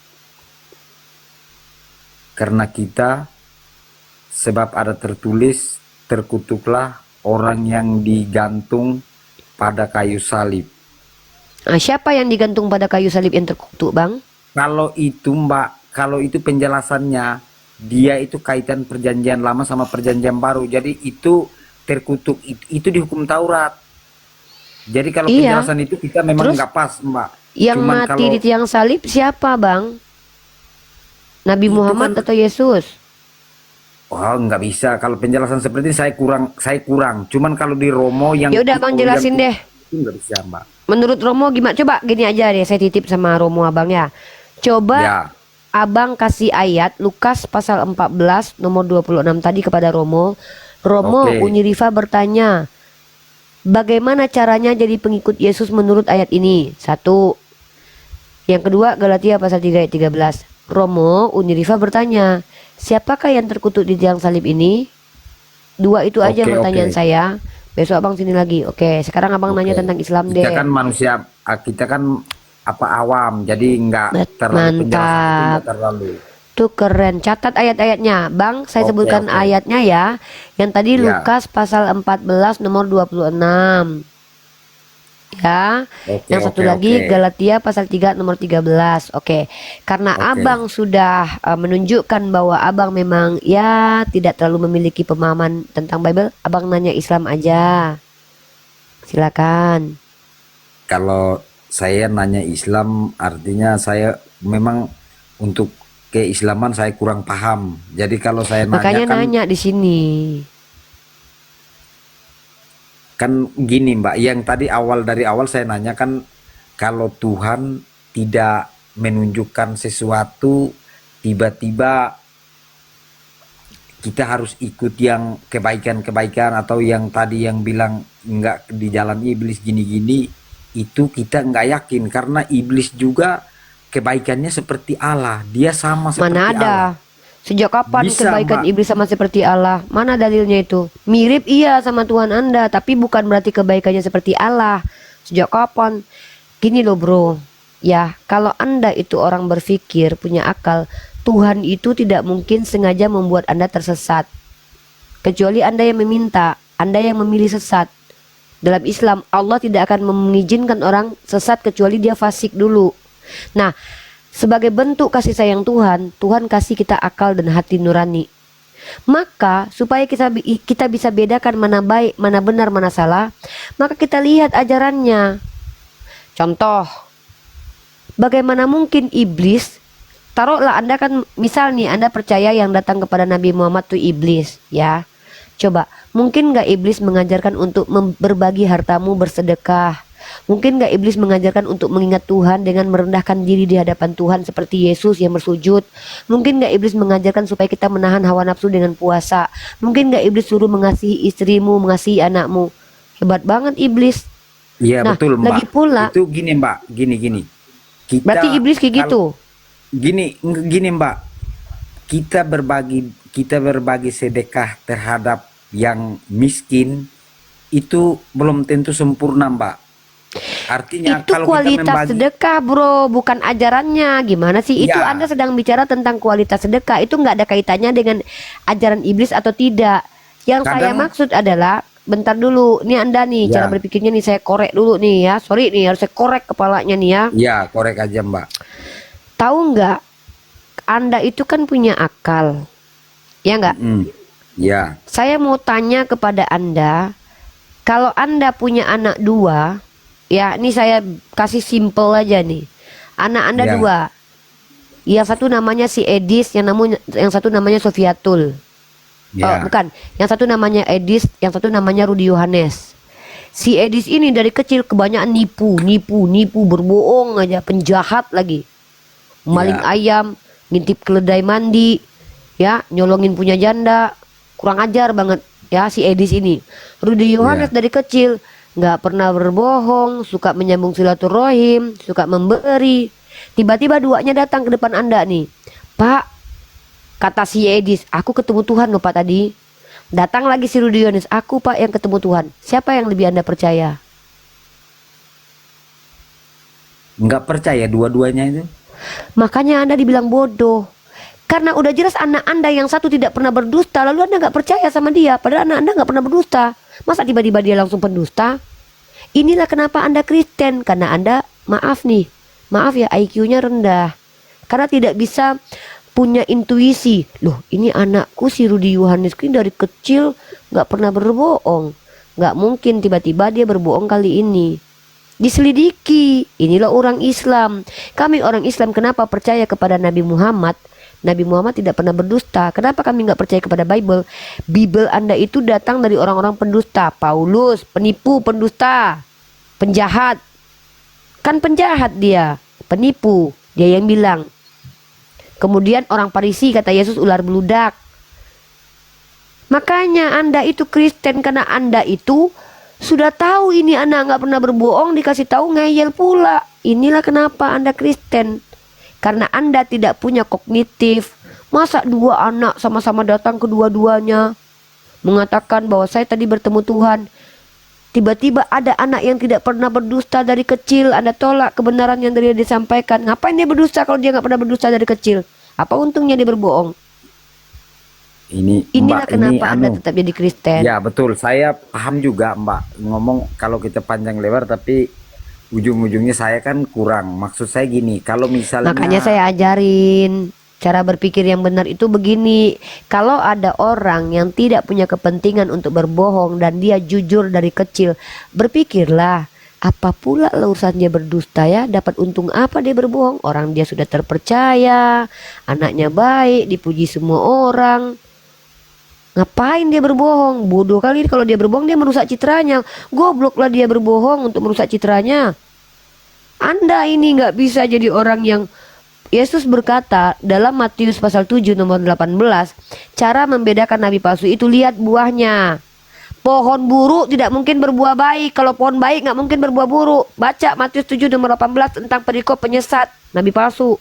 S2: Karena kita, sebab ada tertulis, terkutuklah orang yang digantung pada kayu salib.
S3: Nah, siapa yang digantung pada kayu salib yang terkutuk bang?
S2: Kalau itu Mbak, kalau itu penjelasannya, dia itu kaitan perjanjian lama sama perjanjian baru. Jadi itu terkutuk, itu di hukum Taurat. Jadi kalau
S3: Iya.
S2: penjelasan itu kita memang
S3: Terus,
S2: nggak pas Mbak.
S3: Yang
S2: Cuman
S3: mati
S2: kalau
S3: di tiang salib siapa bang? Nabi
S2: itu
S3: Muhammad
S2: kan,
S3: atau Yesus?
S2: oh nggak bisa. Kalau penjelasan seperti ini saya kurang. Cuman kalau di Romo yang
S3: Ya udah bang jelasin deh.
S2: itu nggak bisa Mbak.
S3: Menurut Romo gimana? Coba gini aja deh, saya titip sama Romo abang ya. Coba
S2: Ya.
S3: abang kasih ayat Lukas pasal 14 nomor 26 tadi kepada Romo. Romo,
S2: Oke.
S3: Unirifa bertanya, bagaimana caranya jadi pengikut Yesus menurut ayat ini? Satu. Yang kedua, Galatia pasal 3 ayat 13. Romo, Unirifa bertanya, siapakah yang terkutuk di tiang salib ini? Dua itu aja
S2: Oke,
S3: pertanyaan
S2: oke.
S3: saya. Besok abang sini lagi. Oke, sekarang abang nanya
S2: Oke.
S3: tentang Islam
S2: Kita
S3: deh.
S2: kan manusia, kita kan awam, jadi nggak terlalu penjelasan itu
S3: Mantap.
S2: nggak terlalu.
S3: Tuh keren. Catat ayat-ayatnya. Bang, saya
S2: Oke,
S3: sebutkan
S2: oke.
S3: ayatnya ya. Yang tadi
S2: Ya.
S3: Lukas pasal 14 nomor 26. Ya.
S2: Oke,
S3: Yang satu
S2: oke,
S3: lagi
S2: oke.
S3: Galatia pasal 3 nomor 13. Oke. Karena
S2: Oke.
S3: abang sudah menunjukkan bahwa abang memang ya tidak terlalu memiliki pemahaman tentang Bible, abang nanya Islam aja. Silakan.
S2: Kalau saya nanya Islam, artinya saya memang untuk keislaman saya kurang paham. Jadi kalau saya
S3: Makanya
S2: nanya
S3: nanya di sini.
S2: kan gini Mbak, yang tadi dari awal saya nanya kan, kalau Tuhan tidak menunjukkan sesuatu, tiba-tiba kita harus ikut yang kebaikan-kebaikan, atau yang tadi yang bilang enggak di jalan iblis gini-gini, itu kita nggak yakin, karena iblis juga kebaikannya seperti Allah, dia sama seperti
S3: Mana ada?
S2: Allah.
S3: Sejak kapan
S2: Bisa,
S3: kebaikan
S2: Mbak.
S3: iblis sama seperti Allah? Mana dalilnya itu? Mirip iya sama Tuhan Anda, tapi bukan berarti kebaikannya seperti Allah. Sejak kapan? Gini loh bro, ya kalau Anda itu orang berpikir, punya akal, Tuhan itu tidak mungkin sengaja membuat Anda tersesat. Kecuali Anda yang meminta, Anda yang memilih sesat. Dalam Islam, Allah tidak akan mengizinkan orang sesat kecuali dia fasik dulu. Nah, sebagai bentuk kasih sayang Tuhan, Tuhan kasih kita akal dan hati nurani. Maka supaya kita bisa bedakan mana baik, mana benar, mana salah, maka kita lihat ajarannya. Contoh, bagaimana mungkin iblis, taruhlah Anda kan misal nih Anda percaya yang datang kepada Nabi Muhammad itu iblis, ya. Coba, mungkin gak iblis mengajarkan untuk berbagi hartamu, bersedekah? Mungkin gak iblis mengajarkan untuk mengingat Tuhan dengan merendahkan diri di hadapan Tuhan seperti Yesus yang bersujud? Mungkin gak iblis mengajarkan supaya kita menahan hawa nafsu dengan puasa? Mungkin gak iblis suruh mengasihi istrimu, mengasihi anakmu? Hebat banget iblis.
S2: Iya
S3: Nah,
S2: betul Mbak.
S3: lagi pula,
S2: Itu gini Mbak, gini. Kita
S3: berarti iblis kayak gitu.
S2: Gini Mbak, kita berbagi sedekah terhadap yang miskin itu belum tentu sempurna Mbak. Artinya
S3: Itu
S2: kalau kita
S3: kualitas
S2: membagi,
S3: sedekah bro, bukan ajarannya. Gimana sih? Itu
S2: Ya.
S3: Anda sedang bicara tentang kualitas sedekah. Itu nggak ada kaitannya dengan ajaran iblis atau tidak. Yang saya
S2: Kadang-
S3: maksud adalah, bentar dulu, nih Anda nih,
S2: Ya.
S3: cara berpikirnya nih saya korek dulu nih ya. Sorry nih, harus saya korek kepalanya nih ya.
S2: ya korek aja Mbak.
S3: Tahu nggak? Anda itu kan punya akal, ya nggak?
S2: Ya,
S3: Saya mau tanya kepada Anda, kalau Anda punya anak dua, ya ini saya kasih simple aja nih. Anak Anda
S2: Ya.
S3: dua. Yang satu namanya si Edis, yang satu namanya Sofiatul. Oh,
S2: ya,
S3: bukan. Yang satu namanya Edis, yang satu namanya Rudi Yohanes. Si Edis ini dari kecil kebanyakan nipu, berbohong aja, penjahat lagi. Maling
S2: Ya.
S3: ayam, ngintip keledai mandi, ya, nyolongin punya janda, kurang ajar banget ya si Edis ini. Rudi Yohanes
S2: Ya.
S3: dari kecil nggak pernah berbohong, suka menyambung silaturahim, suka memberi. Tiba-tiba duanya datang ke depan Anda nih. Pak, kata si Edis, aku ketemu Tuhan loh Pak tadi. Datang lagi si Rudi Yohanes, aku Pak yang ketemu Tuhan. Siapa yang lebih Anda percaya?
S2: nggak percaya dua-duanya itu.
S3: Makanya Anda dibilang bodoh. Karena udah jelas anak Anda yang satu tidak pernah berdusta, lalu Anda nggak percaya sama dia. Padahal anak Anda nggak pernah berdusta. Masa tiba-tiba dia langsung pendusta? Inilah kenapa Anda Kristen. Karena Anda, maaf ya IQ-nya rendah. Karena tidak bisa punya intuisi. Loh, ini anakku si Rudi Yohanes ini dari kecil nggak pernah berbohong. Nggak mungkin tiba-tiba dia berbohong kali ini. Diselidiki. Inilah orang Islam. Kami orang Islam kenapa percaya kepada Nabi Muhammad? Nabi Muhammad tidak pernah berdusta. Kenapa kami nggak percaya kepada Bible? Bible Anda itu datang dari orang-orang pendusta. Paulus, penipu, pendusta, penjahat. Kan penjahat dia, penipu. Dia yang bilang. Kemudian orang Farisi kata Yesus ular beludak. Makanya Anda itu Kristen karena Anda itu sudah tahu ini anak nggak pernah berbohong, dikasih tahu ngeyel pula. Inilah kenapa Anda Kristen. Karena Anda tidak punya kognitif. Masa dua anak sama-sama datang kedua-duanya mengatakan bahwa saya tadi bertemu Tuhan. Tiba-tiba ada anak yang tidak pernah berdusta dari kecil. Anda tolak kebenaran yang dia disampaikan. Ngapain dia berdusta kalau dia nggak pernah berdusta dari kecil? Apa untungnya dia berbohong? Inilah
S2: Mbak,
S3: kenapa Anda
S2: anu.
S3: tetap jadi Kristen.
S2: Ya betul, saya paham juga Mbak. Ngomong kalau kita panjang lebar tapi ujung-ujungnya saya kan kurang. Maksud saya gini, kalau misalnya
S3: Makanya saya ajarin cara berpikir yang benar itu begini. Kalau ada orang yang tidak punya kepentingan untuk berbohong dan dia jujur dari kecil, berpikirlah, apa pula urusan dia berdusta ya? Dapat untung apa dia berbohong? Orang dia sudah terpercaya, anaknya baik, dipuji semua orang. Ngapain dia berbohong? Bodoh kali kalau dia berbohong, dia merusak citranya. Gobloklah dia berbohong untuk merusak citranya. Anda ini nggak bisa jadi orang yang Yesus berkata dalam Matius pasal 7 nomor 18, cara membedakan nabi palsu itu lihat buahnya. Pohon buruk tidak mungkin berbuah baik. Kalau pohon baik nggak mungkin berbuah buruk. Baca Matius 7 nomor 18 tentang perikop penyesat nabi palsu.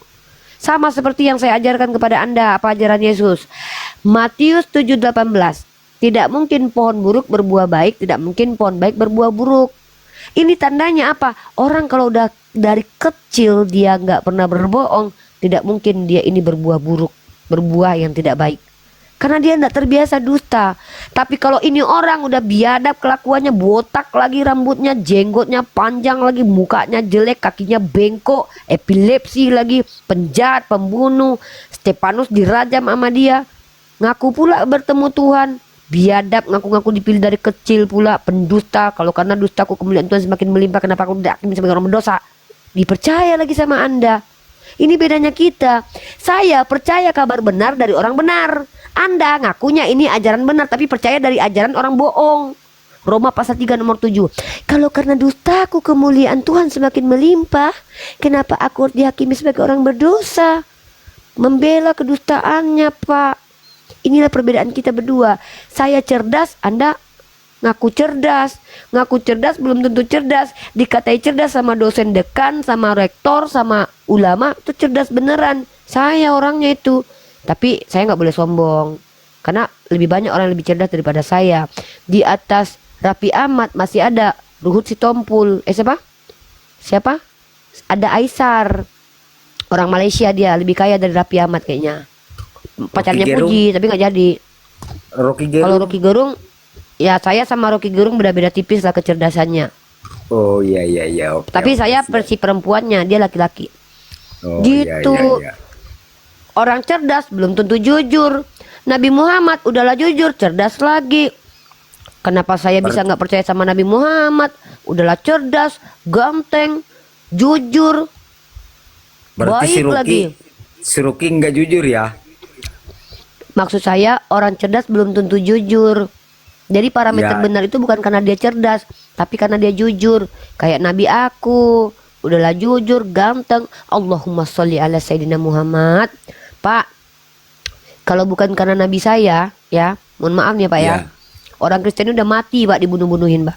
S3: Sama seperti yang saya ajarkan kepada Anda, apa ajaran Yesus. Matius 7:18. Tidak mungkin pohon buruk berbuah baik, tidak mungkin pohon baik berbuah buruk. Ini tandanya apa? Orang kalau udah dari kecil dia nggak pernah berbohong, tidak mungkin dia ini berbuah buruk, berbuah yang tidak baik. Karena dia tidak terbiasa dusta. Tapi kalau ini orang udah biadab kelakuannya, botak lagi rambutnya, jenggotnya panjang lagi, mukanya jelek, kakinya bengkok, epilepsi lagi, penjahat, pembunuh, Stefanus dirajam sama dia, ngaku pula bertemu Tuhan, biadab, ngaku-ngaku dipilih dari kecil pula, pendusta. Kalau karena dustaku kemuliaan Tuhan semakin melimpah, kenapa aku tidak sebagai orang berdosa? Dipercaya lagi sama Anda. Ini bedanya kita. Saya percaya kabar benar dari orang benar. Anda ngakunya ini ajaran benar tapi percaya dari ajaran orang bohong. Roma pasal 3 nomor 7. Kalau karena dustaku kemuliaan Tuhan semakin melimpah, kenapa aku harus dihakimi sebagai orang berdosa? Membela kedustaannya, Pak. Inilah perbedaan kita berdua. Saya cerdas, Anda ngaku cerdas. Ngaku cerdas belum tentu cerdas. Dikatai cerdas sama dosen dekan, sama rektor, sama ulama, itu cerdas beneran. Saya orangnya itu. Tapi saya nggak boleh sombong, karena lebih banyak orang yang lebih cerdas daripada saya. Di atas Raffi Ahmad masih ada Ruhut Sitompul. Siapa? Ada Aisar, orang Malaysia, dia lebih kaya dari Raffi Ahmad kayaknya. Pacarnya Puji, tapi nggak jadi. Kalau Rocky Gerung, ya saya sama Rocky Gerung beda-beda tipis lah kecerdasannya.
S2: Oh iya. Oke,
S3: Tapi saya versi perempuannya, dia laki-laki.
S2: Oh,
S3: Gitu.
S2: iya.
S3: Orang cerdas belum tentu jujur. Nabi Muhammad udahlah jujur, cerdas lagi. Kenapa saya bisa nggak percaya sama Nabi Muhammad? Udahlah cerdas, ganteng, jujur,
S2: Berarti
S3: baik lagi.
S2: si Ruki nggak jujur ya?
S3: Maksud saya orang cerdas belum tentu jujur. Jadi parameter
S2: Ya.
S3: benar itu bukan karena dia cerdas, tapi karena dia jujur. Kayak Nabi aku, udahlah jujur, ganteng. Allahumma sholli ala Sayyidina Muhammad. Pak, kalau bukan karena Nabi saya, ya, mohon maaf nih Pak ya.
S2: Ya.
S3: Orang Kristen udah mati Pak, dibunuh-bunuhin Pak.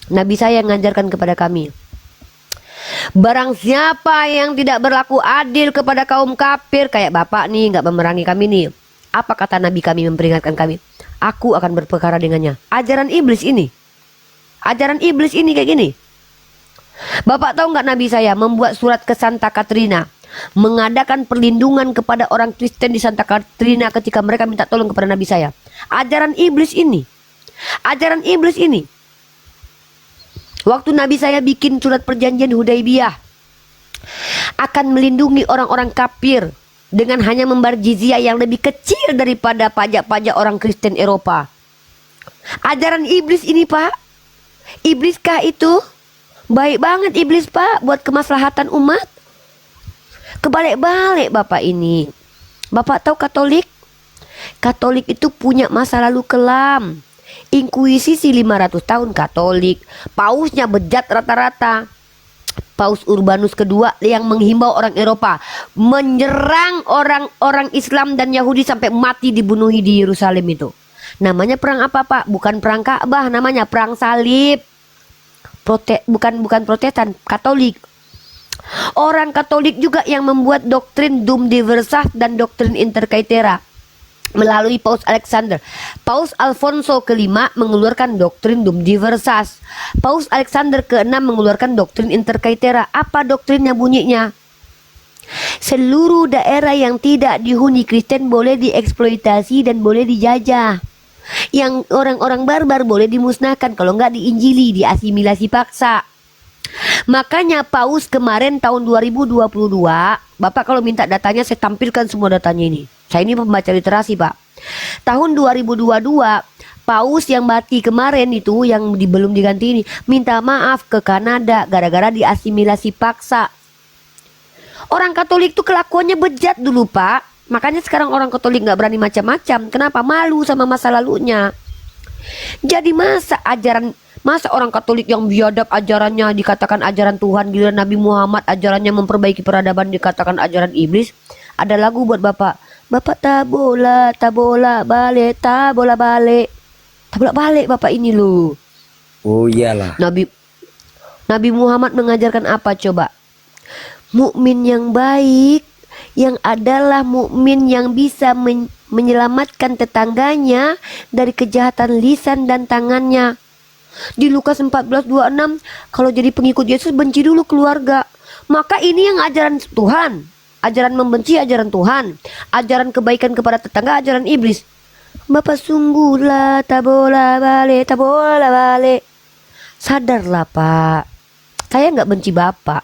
S3: Nabi saya yang mengajarkan kepada kami. Barang siapa yang tidak berlaku adil kepada kaum kafir, kayak Bapak nih nggak memerangi kami nih. Apa kata Nabi kami memperingatkan kami? Aku akan berperkara dengannya. Ajaran iblis ini. Ajaran iblis ini kayak gini. Bapak tahu nggak Nabi saya membuat surat ke Santa Katrina, mengadakan perlindungan kepada orang Kristen di Santa Katrina ketika mereka minta tolong kepada Nabi saya. Ajaran iblis ini. Ajaran iblis ini. Waktu Nabi saya bikin surat perjanjian Hudaibiyah, akan melindungi orang-orang kafir dengan hanya membayar jizyah yang lebih kecil daripada pajak-pajak orang Kristen Eropa. Ajaran iblis ini Pak. Ibliskah itu? Baik banget iblis Pak buat kemaslahatan umat. Kebalik-balik Bapak ini. Bapak tahu Katolik? Katolik itu punya masa lalu kelam. Inkuisisi 500 tahun Katolik. Pausnya bejat rata-rata. Paus Urbanus kedua yang menghimbau orang Eropa menyerang orang-orang Islam dan Yahudi sampai mati dibunuhi di Yerusalem itu. Namanya perang apa Pak? Bukan perang Ka'bah, namanya perang salib. Bukan Protestan, Katolik. Orang Katolik juga yang membuat doktrin Dum Diversas dan doktrin Inter Caetera melalui Paus Alexander. Paus Alfonso kelima mengeluarkan doktrin Dum Diversas. Paus Alexander keenam mengeluarkan doktrin Inter Caetera. Apa doktrinnya bunyinya? Seluruh daerah yang tidak dihuni Kristen boleh dieksploitasi dan boleh dijajah. Yang orang-orang barbar boleh dimusnahkan, kalau nggak diinjili, diasimilasi paksa. Makanya Paus kemarin tahun 2022, Bapak kalau minta datanya saya tampilkan semua datanya ini. Saya ini pembaca literasi Pak. Tahun 2022 Paus yang mati kemarin itu, yang belum diganti ini, minta maaf ke Kanada gara-gara diasimilasi paksa. Orang Katolik tuh kelakuannya bejat dulu Pak. Makanya sekarang orang Katolik nggak berani macam-macam. Kenapa? Malu sama masa lalunya. Jadi masa orang Katolik yang biadab ajarannya dikatakan ajaran Tuhan, giliran Nabi Muhammad ajarannya memperbaiki peradaban dikatakan ajaran iblis. Ada lagu buat Bapak. Bapak tabola balik Bapak ini loh.
S2: Oh iyalah.
S3: Nabi Muhammad mengajarkan apa coba? Mukmin yang baik, yang adalah mukmin yang bisa menyelamatkan tetangganya dari kejahatan lisan dan tangannya. Di Lukas 14:26, kalau jadi pengikut Yesus benci dulu keluarga. Maka ini yang ajaran Tuhan, ajaran membenci ajaran Tuhan, ajaran kebaikan kepada tetangga ajaran iblis. Bapak sungguhlah tak bola balik. Sadarlah Pak, saya nggak benci Bapak.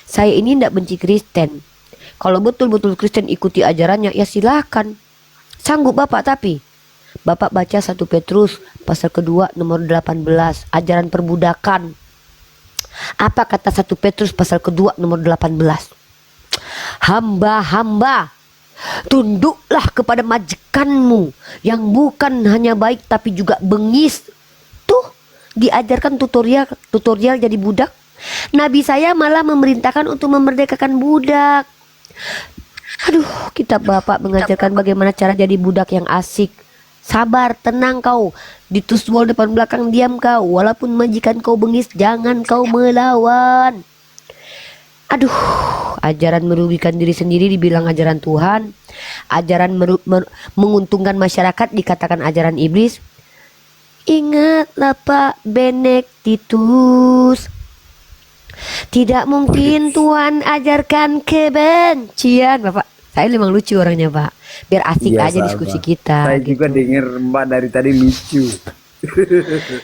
S3: Saya ini nggak benci Kristen. Kalau betul-betul Kristen ikuti ajarannya, ya silahkan. Sanggup Bapak tapi Bapak baca 1 Petrus pasal kedua nomor 18, ajaran perbudakan. Apa kata 1 Petrus pasal kedua nomor 18? Hamba-hamba, tunduklah kepada majikanmu yang bukan hanya baik tapi juga bengis. Tuh, diajarkan tutorial jadi budak. Nabi saya malah memerintahkan untuk memerdekakan budak. Aduh, kitab Bapak mengajarkan bagaimana cara jadi budak yang asik. Sabar, tenang kau. Di tuswol depan belakang diam kau. Walaupun majikan kau bengis, jangan kau melawan. Aduh, ajaran merugikan diri sendiri dibilang ajaran Tuhan. Ajaran menguntungkan masyarakat dikatakan ajaran iblis. Ingatlah Pak Benediktus, tidak mungkin Tuhan ajarkan kebencian. Bapak, saya memang lucu orangnya Pak. Biar asik
S2: Iya,
S3: aja
S2: sama.
S3: diskusi kita.
S2: Saya
S3: gitu.
S2: juga dengar Mbak dari tadi lucu.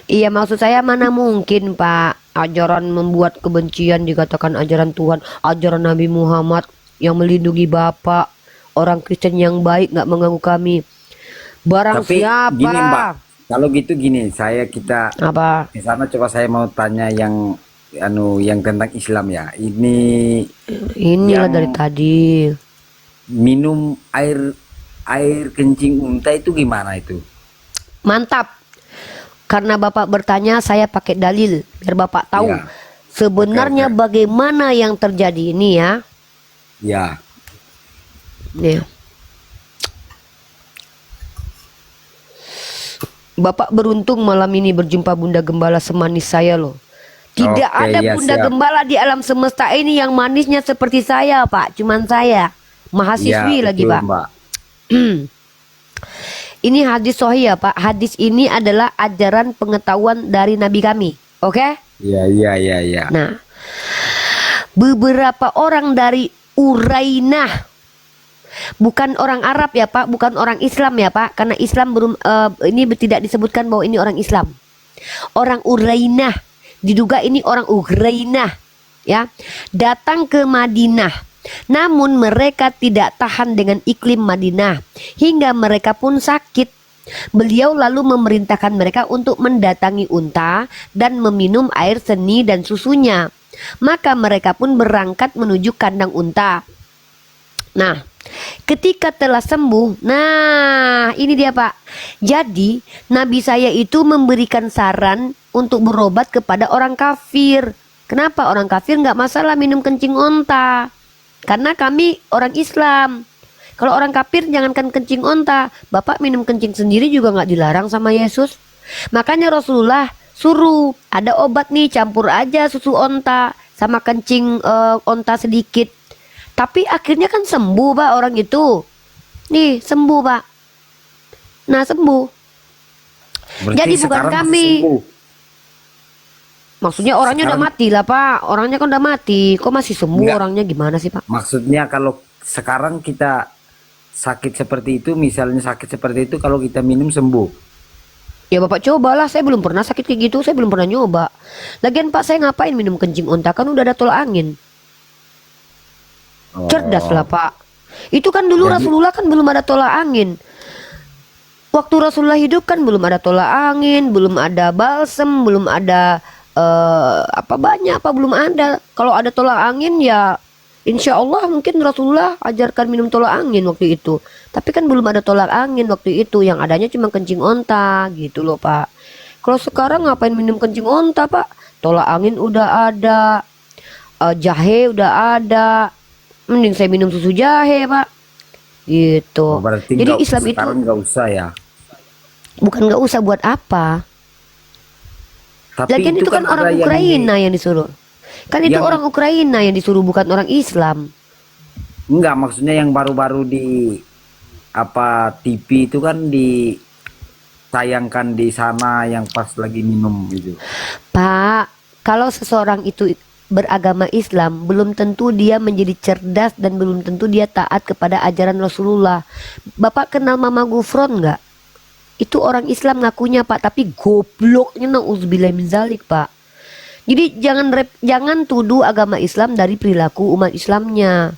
S3: Iya, maksud saya mana mungkin Pak ajaran membuat kebencian dikatakan ajaran Tuhan, ajaran Nabi Muhammad yang melindungi Bapak, orang Kristen yang baik nggak mengganggu kami. Barang
S2: Tapi
S3: siapa?
S2: gini Mbak, kalau gitu gini, kita
S3: Apa?
S2: di sana coba saya mau tanya yang yang tentang Islam ya.
S3: Inilah
S2: Yang-
S3: dari tadi.
S2: Minum air kencing unta itu gimana itu?
S3: Mantap. Karena Bapak bertanya, saya pakai dalil biar Bapak tahu
S2: Iya.
S3: sebenarnya
S2: Oke.
S3: bagaimana yang terjadi ini ya.
S2: Ya,
S3: Nih. Bapak beruntung malam ini berjumpa Bunda Gembala semanis saya loh. Tidak
S2: Oke,
S3: ada
S2: ya,
S3: Bunda
S2: siap.
S3: Gembala di alam semesta ini yang manisnya seperti saya Pak. Cuman saya. Mahasiswi
S2: ya,
S3: lagi
S2: betul,
S3: Pak.
S2: Mbak.
S3: Ini hadis sahih ya Pak. Hadis ini adalah ajaran pengetahuan dari Nabi kami. Oke?
S2: Iya.
S3: Nah, beberapa orang dari Urainah, bukan orang Arab ya Pak, bukan orang Islam ya Pak, karena Islam belum ini tidak disebutkan bahwa ini orang Islam. Orang Urainah, diduga ini orang Ukraina ya, datang ke Madinah. Namun mereka tidak tahan dengan iklim Madinah hingga mereka pun sakit. Beliau lalu memerintahkan mereka untuk mendatangi unta dan meminum air seni dan susunya. Maka mereka pun berangkat menuju kandang unta. Nah, ketika telah sembuh, nah ini dia Pak. Jadi Nabi saya itu memberikan saran untuk berobat kepada orang kafir. Kenapa orang kafir nggak masalah minum kencing unta? Karena kami orang Islam. Kalau orang kafir jangankan kencing unta, Bapak minum kencing sendiri juga nggak dilarang sama Yesus. Makanya Rasulullah suruh ada obat nih, campur aja susu unta sama kencing unta sedikit. Tapi akhirnya kan sembuh Pak orang itu. Nih sembuh Pak. Nah sembuh.
S2: Berarti
S3: Jadi bukan
S2: sekarang masih
S3: kami.
S2: sembuh.
S3: Maksudnya orangnya udah
S2: Sekarang-
S3: mati lah Pak. Orangnya kan udah mati. Kok masih sembuh
S2: Enggak.
S3: orangnya, gimana sih Pak?
S2: Maksudnya kalau sekarang kita sakit seperti itu, misalnya sakit seperti itu, kalau kita minum sembuh.
S3: Ya Bapak cobalah, saya belum pernah sakit kayak gitu, saya belum pernah nyoba. Lagian Pak, saya ngapain minum kencing unta, kan udah ada tolak angin. Cerdas lah Pak. Itu kan dulu
S2: Jadi-
S3: Rasulullah kan belum ada tolak angin. Waktu Rasulullah hidup kan belum ada tolak angin, belum ada balsem, belum ada belum ada. Kalau ada tolak angin ya insya Allah mungkin Rasulullah ajarkan minum tolak angin waktu itu. Tapi kan belum ada tolak angin waktu itu, yang adanya cuma kencing onta gitu loh Pak. Kalau sekarang ngapain minum kencing onta Pak? Tolak angin udah ada, jahe udah ada. Mending saya minum susu jahe Pak. Gitu.
S2: Oh, berarti
S3: Jadi
S2: nggak-
S3: Islam itu
S2: sekarang nggak usah ya.
S3: bukan nggak usah buat apa.
S2: Tapi
S3: Lagian itu kan
S2: ada
S3: orang
S2: yang
S3: Ukraina yang disuruh. Kan itu
S2: yang-
S3: orang Ukraina yang disuruh, bukan orang Islam.
S2: Enggak, maksudnya yang baru-baru di apa TV itu kan ditayangkan di sana yang pas lagi minum gitu.
S3: Pak, kalau seseorang itu beragama Islam, belum tentu dia menjadi cerdas dan belum tentu dia taat kepada ajaran Rasulullah. Bapak kenal Mama Gufron nggak? Itu orang Islam ngakunya Pak, tapi gobloknya nauzubillah min zalik Pak. Jadi jangan tuduh agama Islam dari perilaku umat Islamnya.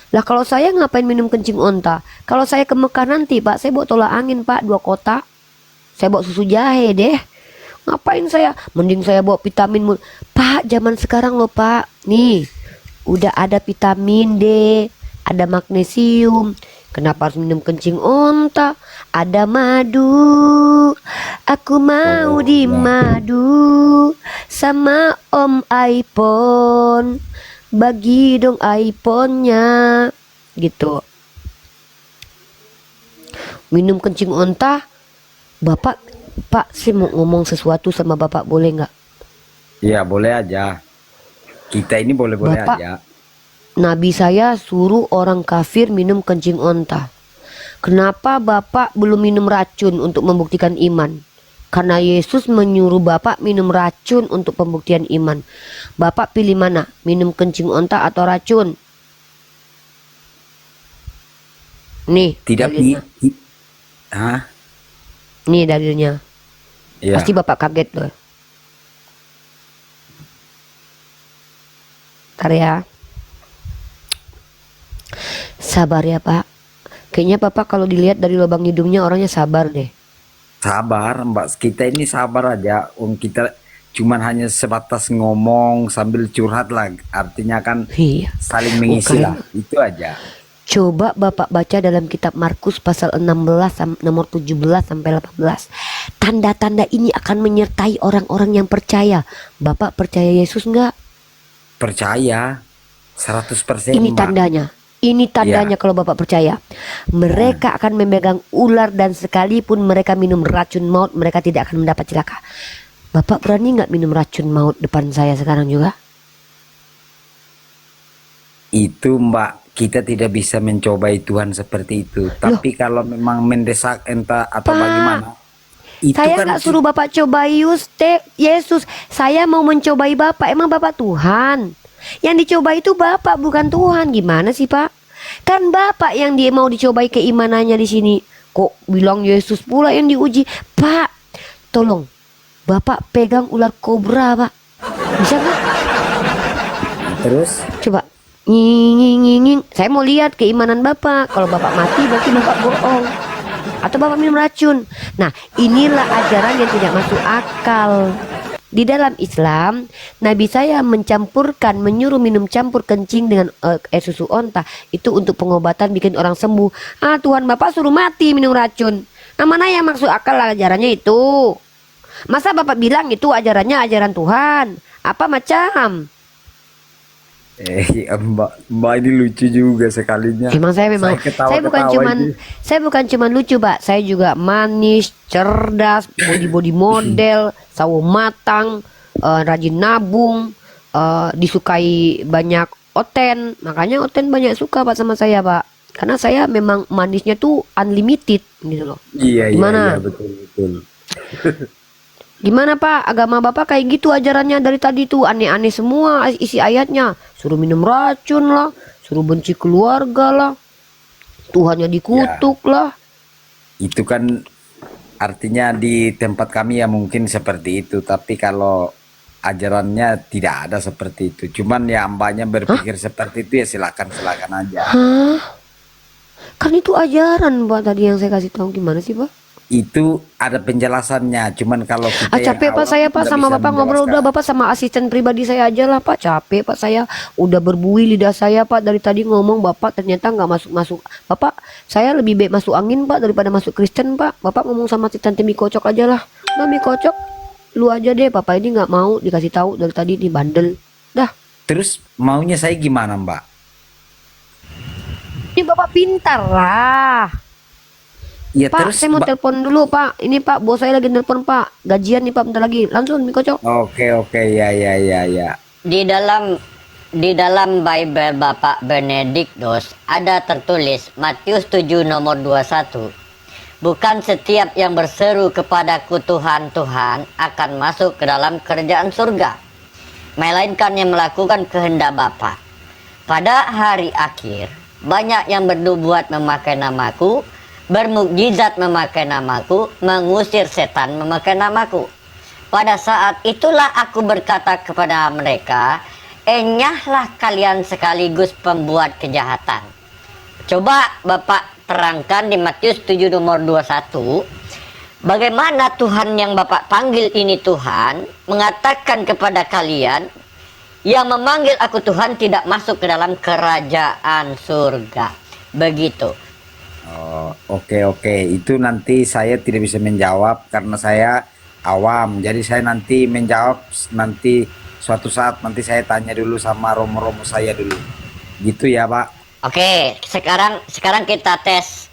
S3: Lah kalau saya ngapain minum kencing onta? Kalau saya ke Mekah nanti Pak, saya bawa tolak angin Pak 2 kotak. Saya bawa susu jahe deh. Ngapain saya? Mending saya bawa vitamin Pak, zaman sekarang loh Pak. Nih, udah ada vitamin D, ada magnesium. Kenapa harus minum kencing onta? Ada madu. Aku mau
S2: Oh,
S3: di
S2: ya.
S3: madu sama Om iPhone. Bagi dong iPhone-nya. Gitu. Minum kencing onta. Bapak, Pak, saya mau ngomong sesuatu sama Bapak, boleh nggak?
S2: Iya, boleh aja. Kita ini boleh-boleh
S3: Bapak,
S2: aja.
S3: Nabi saya suruh orang kafir minum kencing onta. Kenapa Bapak belum minum racun untuk membuktikan iman? Karena Yesus menyuruh Bapak minum racun untuk pembuktian iman. Bapak pilih mana? Minum kencing onta atau racun? Nih,
S2: Tidak
S3: dalilnya.
S2: Hah?
S3: Nih dalilnya.
S2: Iya.
S3: Pasti Bapak kaget loh. Ntar ya. Sabar ya Pak. Kayaknya Bapak kalau dilihat dari lubang hidungnya orangnya sabar deh.
S2: Sabar, Mbak. Kita ini sabar aja. Kita cuman hanya sebatas ngomong sambil curhat lah. Artinya kan
S3: Iya.
S2: saling mengisi
S3: Bukan.
S2: lah. Itu aja.
S3: Coba Bapak baca dalam kitab Markus pasal 16 nomor 17 sampai 18. Tanda-tanda ini akan menyertai orang-orang yang percaya. Bapak percaya Yesus enggak?
S2: Percaya 100%,
S3: Ini
S2: Mbak.
S3: tandanya. Ini tandanya kalau Bapak percaya. Mereka akan memegang ular dan sekalipun mereka minum racun maut, mereka tidak akan mendapat celaka. Bapak berani nggak minum racun maut depan saya sekarang juga?
S2: Itu, Mbak, kita tidak bisa mencobai Tuhan seperti itu. Tapi kalau memang mendesak entah atau
S3: Pak,
S2: bagaimana, itu
S3: Saya
S2: kan
S3: nggak suruh Bapak cobai Yesus. Saya mau mencobai Bapak. Emang Bapak Tuhan? Yang dicobai itu Bapak bukan Tuhan. Gimana sih Pak? Kan Bapak yang dia mau dicobai keimanannya di sini. Kok bilang Yesus pula yang diuji? Pak, tolong Bapak pegang ular kobra Pak. Bisa nggak?
S2: terus
S3: Coba. Nying. Saya mau lihat keimanan Bapak. Kalau Bapak mati berarti Bapak bohong. Atau Bapak minum racun. Nah, inilah ajaran yang tidak masuk akal. Di dalam Islam, Nabi saya menyuruh minum campur kencing dengan air susu onta. Itu untuk pengobatan bikin orang sembuh. Ah, Tuhan Bapak suruh mati minum racun. Nah, mana yang masuk akal ajarannya itu? Masa Bapak bilang itu ajarannya ajaran Tuhan? Apa macam?
S2: Mbak ini lucu juga sekalinya.
S3: Emang saya memang saya bukan cuman lucu Pak, saya juga manis, cerdas, body model, sawo matang, rajin nabung, disukai banyak oten. Makanya oten banyak suka Pak sama saya Pak, karena saya memang manisnya tuh unlimited gitu loh.
S2: Iya,
S3: Gimana?
S2: iya, betul.
S3: Gimana Pak, agama Bapak kayak gitu ajarannya dari tadi tuh aneh-aneh semua isi ayatnya. Suruh minum racun lah, suruh benci keluarga lah, Tuhannya dikutuk lah.
S2: Itu kan artinya di tempat kami ya mungkin seperti itu. Tapi kalau ajarannya tidak ada seperti itu. Cuman ya mbaknya berpikir seperti itu ya silakan aja.
S3: Hah? Kan itu ajaran Pak tadi yang saya kasih tahu, gimana sih Pak?
S2: Itu ada penjelasannya. Cuman kalau kita yang
S3: Capek Pak
S2: awam
S3: saya Pak
S2: tidak
S3: sama
S2: bisa
S3: Bapak ngobrol.
S2: menjelaskan.
S3: Udah Bapak sama asisten pribadi saya aja lah Pak. Capek Pak saya, udah berbuih lidah saya Pak. Dari tadi ngomong Bapak ternyata nggak masuk-masuk. Bapak, saya lebih baik masuk angin Pak daripada masuk Kristen Pak. Bapak ngomong sama si Tante Mie Kocok aja lah. Nah Mie Kocok, lu aja deh. Bapak ini nggak mau dikasih tahu dari tadi di bandel. Dah,
S2: Terus maunya saya gimana mbak?
S3: ini Bapak pintar lah.
S2: Ya
S3: Pak,
S2: terus
S3: saya mau telepon dulu Pak. Ini Pak, bos saya lagi telepon Pak. Gajian nih Pak, bentar lagi. Langsung Mie Kocok.
S2: Oke, ya.
S1: Di dalam di dalam Bible Bapak Benediktus ada tertulis Matius 7 nomor 21. Bukan setiap yang berseru kepadaku Tuhan, Tuhan akan masuk ke dalam kerajaan surga, melainkan yang melakukan kehendak Bapa. Pada hari akhir, banyak yang bernubuat memakai namaku, bermukjizat memakai namaku, mengusir setan memakai namaku. Pada saat itulah aku berkata kepada mereka, enyahlah kalian sekaligus pembuat kejahatan. Coba Bapak terangkan di Matius 7 nomor 21, bagaimana Tuhan yang Bapak panggil ini Tuhan mengatakan kepada kalian, yang memanggil aku Tuhan tidak masuk ke dalam kerajaan surga. Begitu.
S2: Oh, oke. Itu nanti saya tidak bisa menjawab karena saya awam. Jadi saya nanti menjawab nanti suatu saat, nanti saya tanya dulu sama romo-romo saya dulu. Gitu ya, Pak.
S1: Oke, sekarang kita tes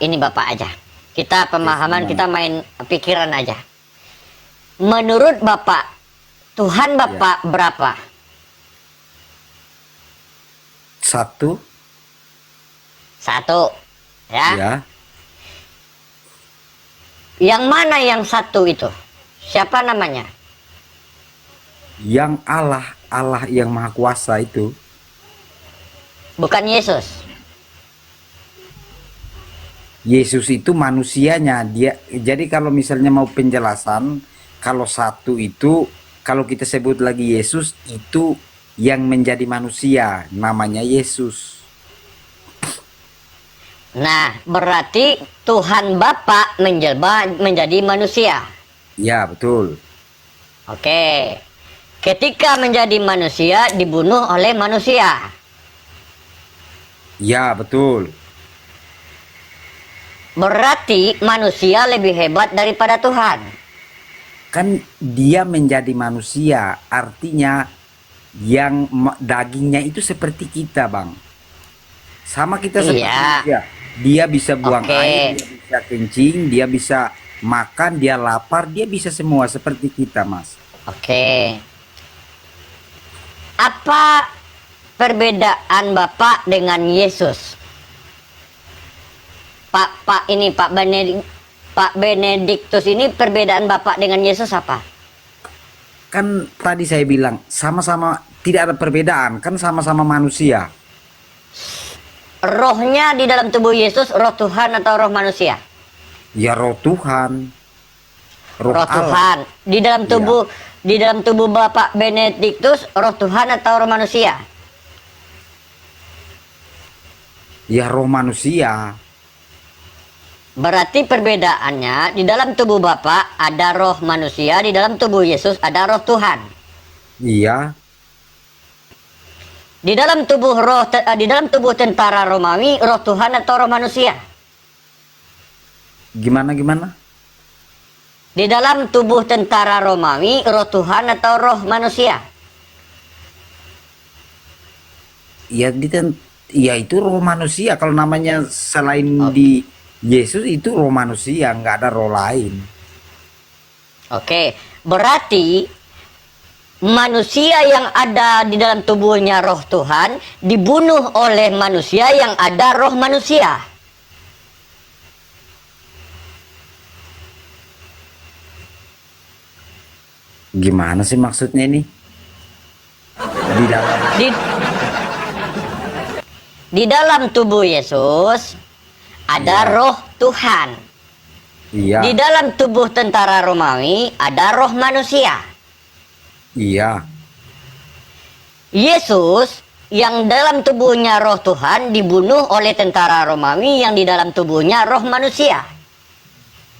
S1: ini Bapak aja. Kita pemahaman, kita main pikiran aja. Menurut Bapak, Tuhan Bapak berapa?
S2: Satu.
S1: Ya.
S2: Ya.
S1: Yang mana yang satu itu? Siapa namanya?
S2: Yang Allah yang Maha Kuasa itu.
S1: Bukan Yesus.
S2: Yesus itu manusianya. Dia. Jadi kalau misalnya mau penjelasan, kalau satu itu, kalau kita sebut lagi Yesus itu yang menjadi manusia, namanya Yesus.
S1: Nah, berarti Tuhan Bapa menjelma menjadi manusia.
S2: Ya, betul.
S1: Oke. Ketika menjadi manusia dibunuh oleh manusia.
S2: Ya, betul.
S1: Berarti manusia lebih hebat daripada Tuhan.
S2: Kan dia menjadi manusia, artinya yang dagingnya itu seperti kita, Bang. Sama kita seperti dia. Dia bisa buang air, dia bisa kencing, dia bisa makan, dia lapar, dia bisa semua seperti kita, Mas.
S1: Oke. Apa perbedaan Bapak dengan Yesus? Pak Benediktus ini perbedaan Bapak dengan Yesus apa?
S2: Kan tadi saya bilang sama-sama tidak ada perbedaan, kan sama-sama manusia.
S1: Rohnya di dalam tubuh Yesus roh Tuhan atau roh manusia?
S2: Ya roh Tuhan. Roh Allah.
S1: Tuhan. Di dalam tubuh Bapak Benediktus roh Tuhan atau roh manusia?
S2: Ya roh manusia.
S1: Berarti perbedaannya di dalam tubuh Bapak ada roh manusia, di dalam tubuh Yesus ada roh Tuhan.
S2: Iya.
S1: Di dalam tubuh tentara Romawi roh Tuhan atau roh manusia?
S2: Gimana?
S1: Di dalam tubuh tentara Romawi roh Tuhan atau roh manusia?
S2: Ya itu roh manusia. Kalau namanya selain di Yesus itu roh manusia, nggak ada roh lain.
S1: Oke, berarti manusia yang ada di dalam tubuhnya roh Tuhan dibunuh oleh manusia yang ada roh manusia.
S2: Gimana sih maksudnya ini?
S1: Di dalam tubuh Yesus ada roh Tuhan.
S2: Iya.
S1: Di dalam tubuh tentara Romawi ada roh manusia.
S2: Iya.
S1: Yesus yang dalam tubuhnya roh Tuhan dibunuh oleh tentara Romawi yang di dalam tubuhnya roh manusia.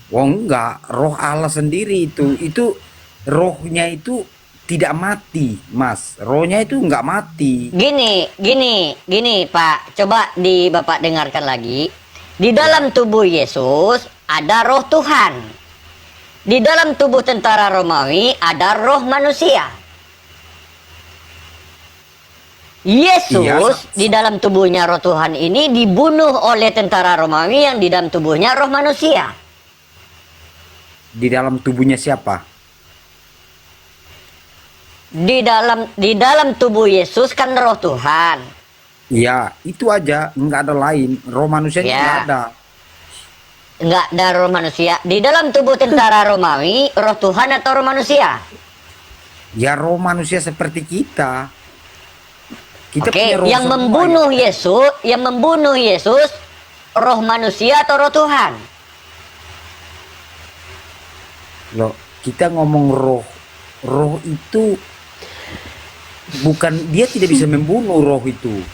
S2: Oh enggak, roh Allah sendiri itu rohnya itu tidak mati, Mas. Rohnya itu enggak mati.
S1: Gini Pak, coba Bapak dengarkan lagi. Di dalam tubuh Yesus ada roh Tuhan. Di dalam tubuh tentara Romawi ada roh manusia. Yesus di dalam tubuhnya roh Tuhan ini dibunuh oleh tentara Romawi yang di dalam tubuhnya roh manusia.
S2: Di dalam tubuhnya siapa?
S1: Di dalam tubuh Yesus kan roh Tuhan.
S2: Ya, itu aja, nggak ada lain. Roh manusianya
S1: Ya.
S2: nggak ada.
S1: Nggak ada roh manusia. Di dalam tubuh tentara Romawi, roh Tuhan atau roh manusia?
S2: Ya roh manusia seperti kita. Kita
S1: Oke,
S2: punya roh
S1: yang
S2: semua,
S1: membunuh
S2: ya.
S1: Yesus, roh manusia atau roh Tuhan?
S2: Loh, kita ngomong roh. Roh itu bukan, dia tidak bisa membunuh roh itu.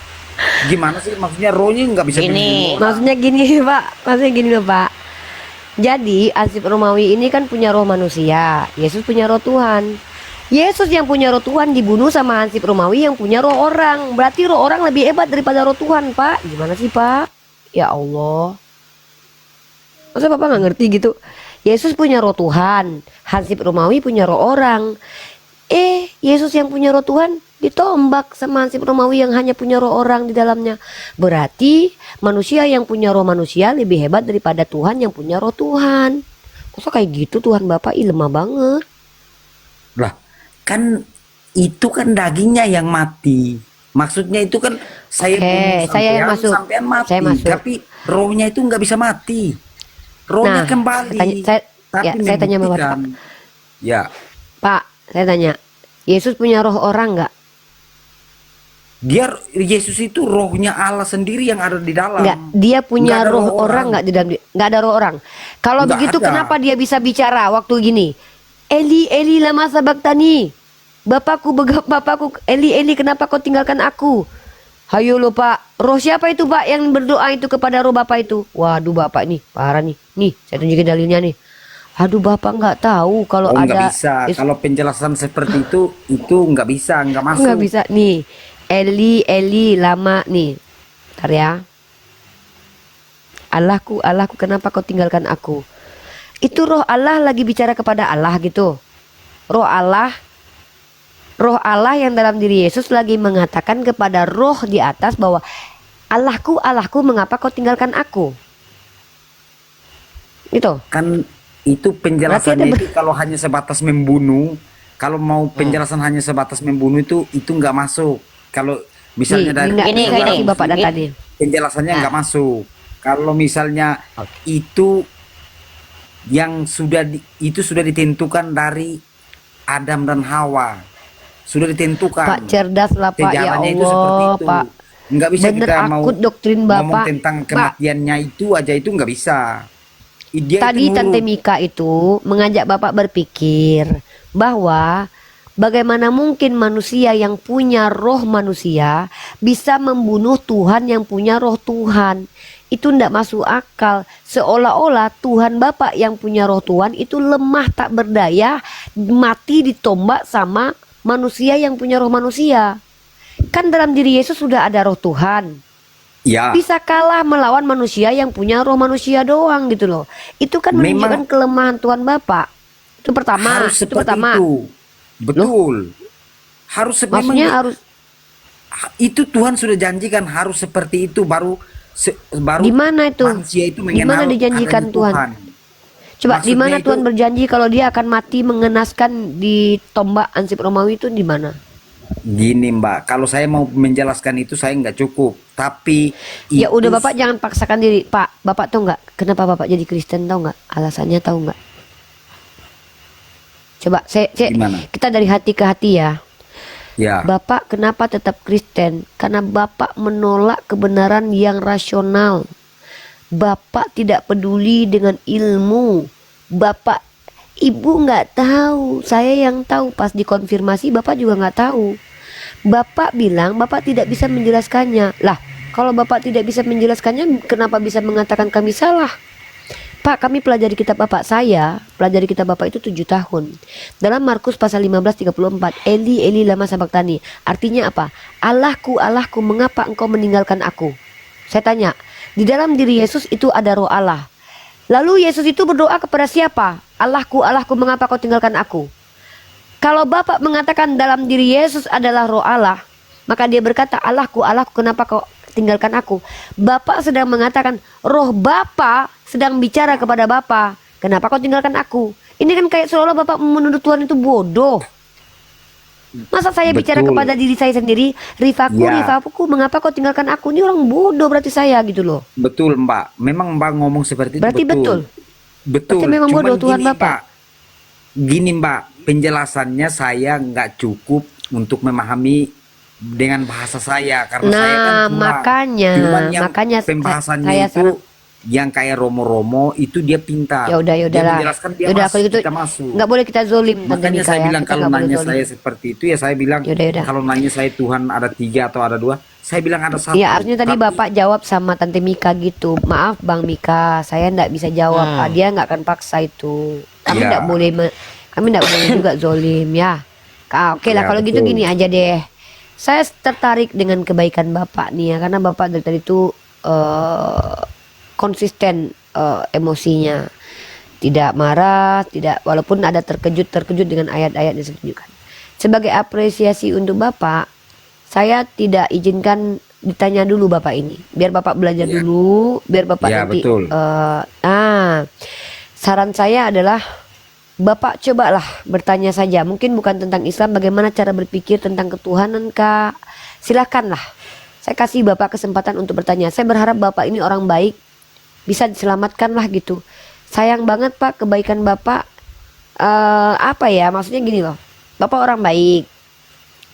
S2: Gimana sih maksudnya rohnya nggak bisa
S1: Gini.
S2: membunuh orang?
S3: Maksudnya gini Pak, maksudnya gini loh Pak. Jadi ansip Romawi ini kan punya roh manusia, Yesus punya roh Tuhan. Yesus yang punya roh Tuhan dibunuh sama ansip Romawi yang punya roh orang. Berarti roh orang lebih hebat daripada roh Tuhan Pak. Gimana sih Pak? Ya Allah. Masa Bapak nggak ngerti gitu? Yesus punya roh Tuhan, Hansip Romawi punya roh orang. Yesus yang punya roh Tuhan ditombak sama Hansip Romawi yang hanya punya roh orang di dalamnya. Berarti manusia yang punya roh manusia lebih hebat daripada Tuhan yang punya roh Tuhan. Masa kayak gitu Tuhan Bapak lemah banget.
S2: Lah, kan itu kan dagingnya yang mati. Maksudnya itu kan saya
S3: Oke,
S2: bunuh
S3: saya yang
S2: sampean,
S3: masuk.
S2: sampean mati.
S3: Saya masuk.
S2: Tapi rohnya itu nggak bisa mati. Rohnya
S3: Nah,
S2: kembali.
S3: saya tanya sama Bapak.
S2: Ya,
S3: Pak, saya tanya, Yesus punya roh orang nggak?
S2: Yesus itu rohnya Allah sendiri yang ada di dalam.
S3: Enggak, dia punya
S2: Nggak ada
S3: roh orang nggak di dalam? Nggak ada roh orang. Kalau
S2: Nggak
S3: begitu
S2: ada.
S3: kenapa dia bisa bicara waktu gini? Eli, Eli lama sabaktani. Bapakku, Eli, Eli kenapa kau tinggalkan aku? Hayo lo Pak, roh siapa itu Pak yang berdoa itu kepada roh Bapak itu? Waduh Bapak nih, parah nih. Nih, saya tunjukin dalilnya nih. Aduh Bapak nggak tahu kalau
S2: Oh, nggak
S3: ada.
S2: bisa. Kalau penjelasan seperti itu nggak bisa, nggak masuk.
S3: Nggak bisa nih. Eli lama nih. Ntar ya. Allahku kenapa kau tinggalkan aku? Itu roh Allah lagi bicara kepada Allah gitu. Roh Allah yang dalam diri Yesus lagi mengatakan kepada roh di atas bahwa Allahku mengapa kau tinggalkan aku? Itu.
S2: Kan itu penjelasannya itu kalau hanya sebatas membunuh. Kalau mau penjelasan hanya sebatas membunuh itu nggak masuk. Kalau misalnya dari
S1: Gini,
S3: saya
S1: gini.
S3: kasih Bapak data
S1: Gini.
S3: nih.
S2: penjelasannya nggak masuk. Kalau misalnya itu yang itu sudah ditentukan dari Adam dan Hawa, sudah ditentukan.
S3: Pak cerdas lah Pak, ya
S2: Sejarahnya itu seperti
S3: Allah
S2: itu.
S3: Pak.
S2: Nggak bisa
S3: Bener
S2: kita mau
S3: akut doktrin
S2: ngomong
S3: Bapak.
S2: tentang
S3: Pak,
S2: kematiannya itu aja, itu nggak bisa. Dia
S3: tadi
S2: itu
S3: Tante Mika itu mengajak Bapak berpikir bahwa bagaimana mungkin manusia yang punya roh manusia bisa membunuh Tuhan yang punya roh Tuhan. Itu tidak masuk akal. Seolah-olah Tuhan Bapak yang punya roh Tuhan itu lemah tak berdaya, mati ditombak sama manusia yang punya roh manusia. Kan dalam diri Yesus sudah ada roh Tuhan.
S2: ya
S3: Bisa kalah melawan manusia yang punya roh manusia doang gitu loh. Itu kan menunjukkan
S2: Memang
S3: kelemahan Tuhan Bapak. Itu pertama.
S2: harus
S3: Itu
S2: seperti
S3: pertama.
S2: itu. Betul.
S3: Maksudnya harus
S2: itu Tuhan sudah janjikan harus seperti itu, baru baru
S3: di mana itu?
S2: manusia itu
S3: Di mana
S2: mengenal
S3: dijanjikan
S2: adanya
S3: Tuhan? Coba di
S2: Maksudnya
S3: mana
S2: itu-
S3: Tuhan berjanji kalau dia akan mati mengenaskan di tombak ansip Romawi itu di mana?
S2: Gini Mbak, kalau saya mau menjelaskan itu saya nggak cukup. Tapi
S3: Ya
S2: itu
S3: udah Bapak jangan paksakan diri. Pak, Bapak tahu nggak kenapa Bapak jadi Kristen, tahu nggak? Alasannya tahu nggak? Coba
S2: Gimana?
S3: kita dari hati ke hati ya.
S2: Ya,
S3: Bapak kenapa tetap Kristen? Karena Bapak menolak kebenaran yang rasional. Bapak tidak peduli dengan ilmu. Bapak, Ibu nggak tahu. Saya yang tahu. Pas dikonfirmasi Bapak juga nggak tahu. Bapak bilang Bapak tidak bisa menjelaskannya. Lah, kalau Bapak tidak bisa menjelaskannya, kenapa bisa mengatakan kami salah? Pak, kami pelajari kitab Bapak. Saya pelajari kitab Bapak itu 7 tahun. Dalam Markus pasal 15:34, Eli, Eli lama sabaktani. Artinya apa? Allahku, Allahku, mengapa engkau meninggalkan aku? Saya tanya, di dalam diri Yesus itu ada roh Allah. Lalu Yesus itu berdoa kepada siapa? Allahku, Allahku, mengapa kau tinggalkan aku? Kalau Bapak mengatakan dalam diri Yesus adalah roh Allah, maka dia berkata, Allahku, Allahku, kenapa kau tinggalkan aku? Bapak sedang mengatakan, roh Bapak sedang bicara kepada Bapak, kenapa kau tinggalkan aku? Ini kan kayak seolah Bapak menuduh Tuhan itu bodoh. Masa saya bicara
S2: Betul.
S3: kepada diri saya sendiri, Rifaku,
S2: Ya.
S3: Rifaku, mengapa kau tinggalkan aku? Ini orang bodoh berarti saya gitu loh.
S2: Betul Mbak, memang Mbak ngomong seperti itu
S3: Berarti betul.
S2: Betul.
S3: Berarti memang
S2: Cuman
S3: bodoh Tuhan
S2: gini,
S3: Bapak.
S2: Mbak. Gini Mbak, penjelasannya saya nggak cukup untuk memahami dengan bahasa saya karena saya kan
S3: Nah,
S2: cuman yang
S3: makanya
S2: pembahasannya
S3: saya
S2: itu yang kayak Romo-Romo itu dia pintar.
S3: ya udah
S2: Dia
S3: lah.
S2: menjelaskan dia
S3: Yaudah,
S2: masuk,
S3: kalau gitu
S2: kita masuk.
S3: nggak boleh kita zolim Tante
S2: Makanya
S3: Mika
S2: saya
S3: ya.
S2: bilang
S3: Kita
S2: kalau
S3: nggak boleh
S2: nanya
S3: zolim.
S2: saya seperti itu ya saya bilang
S3: Yaudah.
S2: kalau nanya saya Tuhan ada 3 atau ada 2, saya bilang ada 1.
S3: Ya harusnya tadi
S2: Tapi
S3: Bapak jawab sama Tante Mika gitu. Maaf Bang Mika, saya nggak bisa jawab. Ah, dia nggak akan paksa itu. Kami
S2: Ya.
S3: nggak boleh kami nggak boleh juga zolim ya. Oke lah
S2: Ya,
S3: kalau gitu
S2: betul.
S3: gini aja deh. Saya tertarik dengan kebaikan Bapak nih ya karena Bapak dari tadi tuh konsisten emosinya. Tidak marah, tidak walaupun ada terkejut dengan ayat-ayat yang disebutkan. Sebagai apresiasi untuk Bapak, saya tidak izinkan ditanya dulu Bapak ini. Biar Bapak belajar
S2: Ya.
S3: dulu, biar Bapak
S2: Ya,
S3: nanti
S2: betul.
S3: saran saya adalah Bapak cobalah bertanya saja. Mungkin bukan tentang Islam, bagaimana cara berpikir tentang ketuhanan Kak. Silakanlah. Saya kasih Bapak kesempatan untuk bertanya. Saya berharap Bapak ini orang baik, bisa diselamatkan lah gitu. Sayang banget Pak kebaikan Bapak apa ya maksudnya gini loh. Bapak orang baik,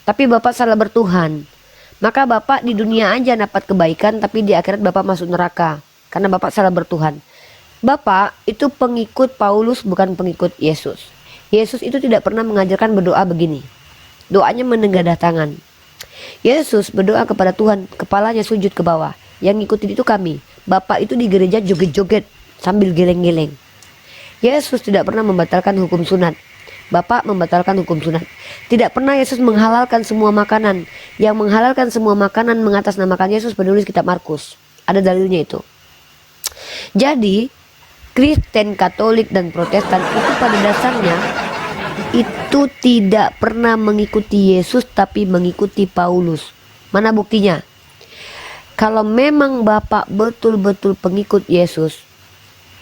S3: tapi Bapak salah bertuhan. Maka Bapak di dunia aja dapat kebaikan, tapi di akhirat Bapak masuk neraka karena Bapak salah bertuhan. Bapak itu pengikut Paulus, bukan pengikut Yesus. Yesus itu tidak pernah mengajarkan berdoa begini. Doanya menengadah tangan. Yesus berdoa kepada Tuhan, kepalanya sujud ke bawah. Yang ngikutin itu kami. Bapak itu di gereja joget-joget sambil geleng-geleng. Yesus tidak pernah membatalkan hukum sunat. Bapak membatalkan hukum sunat. Tidak pernah Yesus menghalalkan semua makanan. Yang menghalalkan semua makanan mengatasnamakan Yesus penulis kitab Markus. Ada dalilnya itu. Jadi Kristen, Katolik, dan Protestan itu pada dasarnya itu tidak pernah mengikuti Yesus tapi mengikuti Paulus. Mana buktinya? Kalau memang Bapak betul-betul pengikut Yesus,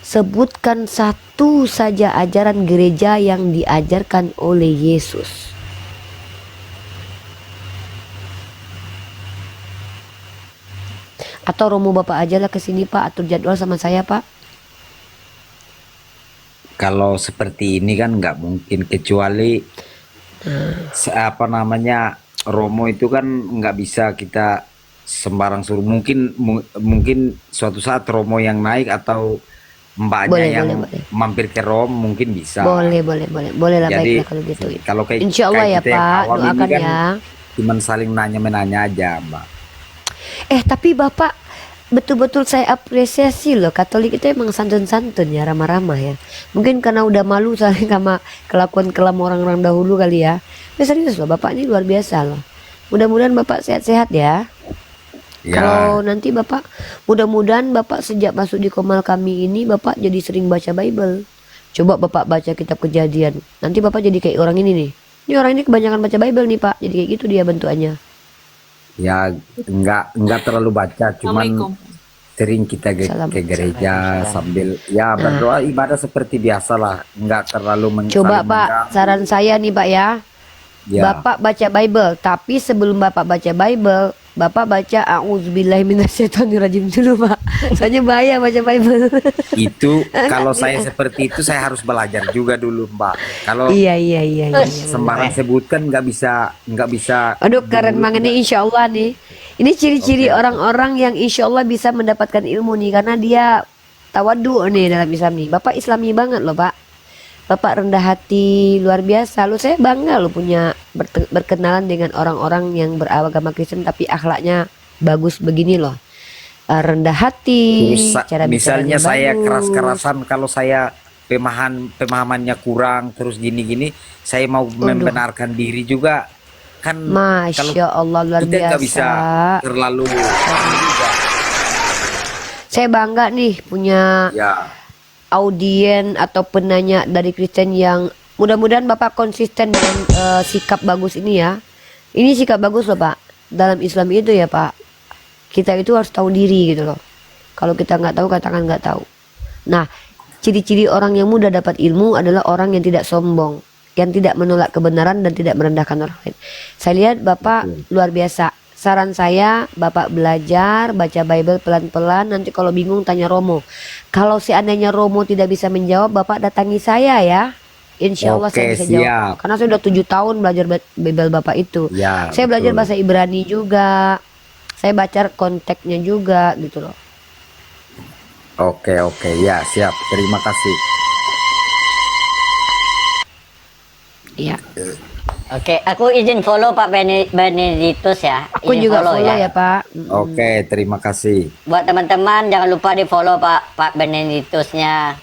S3: sebutkan satu saja ajaran gereja yang diajarkan oleh Yesus. Atau Romo Bapak aja lah kesini Pak, atur jadwal sama saya Pak.
S2: kalau seperti ini kan nggak mungkin kecuali apa namanya Romo itu kan nggak bisa kita sembarang suruh. Mungkin suatu saat Romo yang naik atau mbaknya
S3: Boleh,
S2: yang
S3: boleh.
S2: mampir ke Rom mungkin bisa.
S3: Boleh lah,
S2: Jadi
S3: baiklah kalau gitu.
S2: kalau kayak
S3: Insya Allah
S2: kayak
S3: ya
S2: kita yang
S3: Pak,
S2: awam ini
S3: doakan
S2: kan
S3: ya.
S2: cuman saling nanya-menanya aja Mbak.
S3: Tapi Bapak betul-betul saya apresiasi loh, Katolik itu emang santun-santun ya, ramah-ramah ya. Mungkin karena udah malu saling sama kelakuan kelam orang-orang dahulu kali ya. Serius loh, Bapak ini luar biasa loh. Mudah-mudahan Bapak sehat-sehat ya.
S2: Ya,
S3: Kalau nanti Bapak, mudah-mudahan Bapak sejak masuk di Komal kami ini Bapak jadi sering baca Bible. Coba Bapak baca kitab Kejadian. Nanti Bapak jadi kayak orang ini nih. Ini orang ini kebanyakan baca Bible nih Pak. Jadi kayak gitu dia bentukannya.
S2: ya enggak terlalu baca, cuman sering kita
S3: Salam.
S2: ke gereja sambil ya berdoa ibadah seperti biasa lah, enggak terlalu
S3: Coba
S2: saling
S3: Pak,
S2: mengganggu.
S3: saran saya nih Pak ya.
S2: Ya.
S3: Bapak baca Bible, tapi sebelum Bapak baca Bible, Bapak baca A'udzubillahiminasyaitonirrajim dulu Pak. Soalnya bahaya baca Bible.
S2: Itu kalau saya seperti itu saya harus belajar juga dulu Mbak. Kalau
S3: Iya.
S2: sembarang sebutkan nggak bisa.
S3: Aduh keren banget nih insya Allah nih. Ini ciri-ciri orang-orang yang insya Allah bisa mendapatkan ilmu nih. Karena dia tawadu nih dalam Islam nih. Bapak Islami banget loh Pak. Bapak rendah hati luar biasa. Lo saya bangga lo punya berkenalan dengan orang-orang yang beragama Kristen tapi akhlaknya bagus begini loh. Rendah hati,
S2: Terus
S3: cara
S2: misalnya
S3: bicaranya
S2: saya
S3: bagus.
S2: keras-kerasan kalau saya pemahamannya kurang terus gini-gini, saya mau membenarkan diri juga kan.
S3: Masya Allah luar
S2: kita nggak bisa
S3: biasa.
S2: terlalu juga.
S3: Saya bangga nih punya
S2: Ya.
S3: audien atau penanya dari Kristen yang mudah-mudahan Bapak konsisten dengan sikap bagus ini ya. Ini sikap bagus loh Pak. Dalam Islam itu ya Pak, kita itu harus tahu diri gitu loh. Kalau kita nggak tahu katakan nggak tahu. Nah, ciri-ciri orang yang mudah dapat ilmu adalah orang yang tidak sombong. yang tidak menolak kebenaran dan tidak merendahkan orang lain. Saya lihat Bapak luar biasa. Saran saya, Bapak belajar baca Bible pelan-pelan. Nanti kalau bingung tanya Romo. Kalau seandainya Romo tidak bisa menjawab, Bapak datangi saya ya. Insya Allah saya
S2: Oke,
S3: bisa
S2: siap.
S3: jawab. Karena saya udah 7 tahun belajar Bible Bapak itu.
S2: Ya,
S3: Saya belajar
S2: betul.
S3: bahasa Ibrani juga. Saya baca konteksnya juga gitu loh.
S2: Oke, ya siap. Terima kasih.
S3: Iya.
S1: Oke, aku izin follow Pak Benedictus ya.
S3: Aku
S1: Izin
S3: juga follow ya Pak.
S2: Oke, terima kasih.
S1: Buat teman-teman jangan lupa di follow Pak Benedictusnya.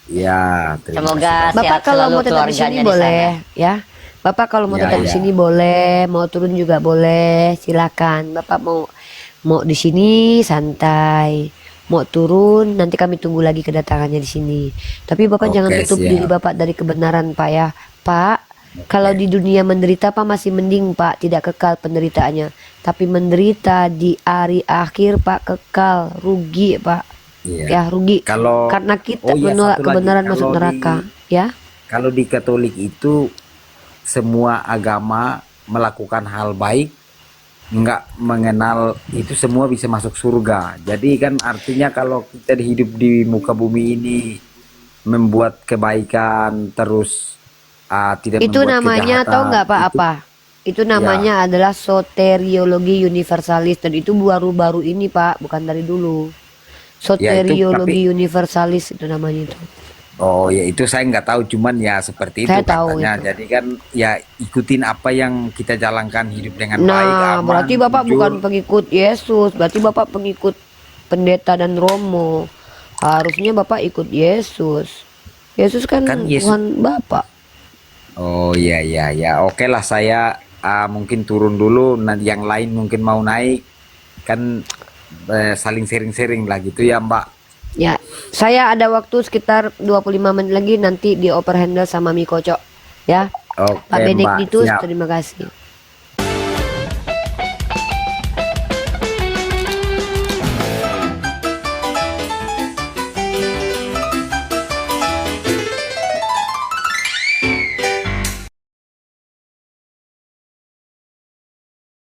S2: Ya, terima
S1: Semoga
S2: kasih.
S3: Bapak
S1: sehat
S3: kalau
S1: selalu
S3: mau tetap di sini
S1: keluarganya di
S3: boleh
S1: sana.
S3: ya. Bapak kalau mau
S2: Ya,
S3: tetap di
S2: ya.
S3: sini boleh, mau turun juga boleh, silakan. Bapak mau di sini santai. Mau turun nanti kami tunggu lagi kedatangannya di sini. Tapi Bapak jangan
S2: Oke,
S3: tutup
S2: siap.
S3: diri Bapak dari kebenaran Pak ya. Pak, kalau di dunia menderita Pak masih mending Pak, tidak kekal penderitaannya. Tapi menderita di hari akhir Pak kekal, rugi Pak.
S2: Iya.
S3: Ya rugi.
S2: Kalau
S3: Karena kita
S2: oh iya,
S3: menolak
S2: satu lagi.
S3: kebenaran masuk
S2: Kalau
S3: neraka, ya.
S2: Kalau di Katolik itu semua agama melakukan hal baik, nggak mengenal itu semua bisa masuk surga. Jadi kan artinya kalau kita hidup di muka bumi ini membuat kebaikan terus tidak
S3: Itu
S2: membuat
S3: namanya
S2: kejahatan,
S3: tahu nggak Pak
S2: itu-
S3: apa? Itu namanya adalah soteriologi universalis dan itu baru-baru ini Pak, bukan dari dulu. Soteriologi universalis itu namanya itu.
S2: Oh ya itu saya nggak tahu, cuman ya seperti itu
S3: Saya tahu
S2: katanya.
S3: itu.
S2: Jadi kan ya ikutin apa yang kita jalankan, hidup dengan baik,
S3: Nah,
S2: aman,
S3: berarti Bapak
S2: jujur.
S3: bukan pengikut Yesus, berarti Bapak pengikut pendeta dan Romo. Harusnya Bapak ikut Yesus. Yesus kan,
S2: Kan Yesus-
S3: Tuhan Bapak.
S2: Oh iya iya ya, oke lah saya mungkin turun dulu, nanti yang lain mungkin mau naik kan saling sharing-sharing lah gitu ya Mbak.
S3: Ya, saya ada waktu sekitar 25 menit lagi nanti di overhandle sama Miko Cok. Ya,
S2: Oke
S3: Pak
S2: Mbak,
S3: Benedictus,
S2: siap.
S3: terima kasih.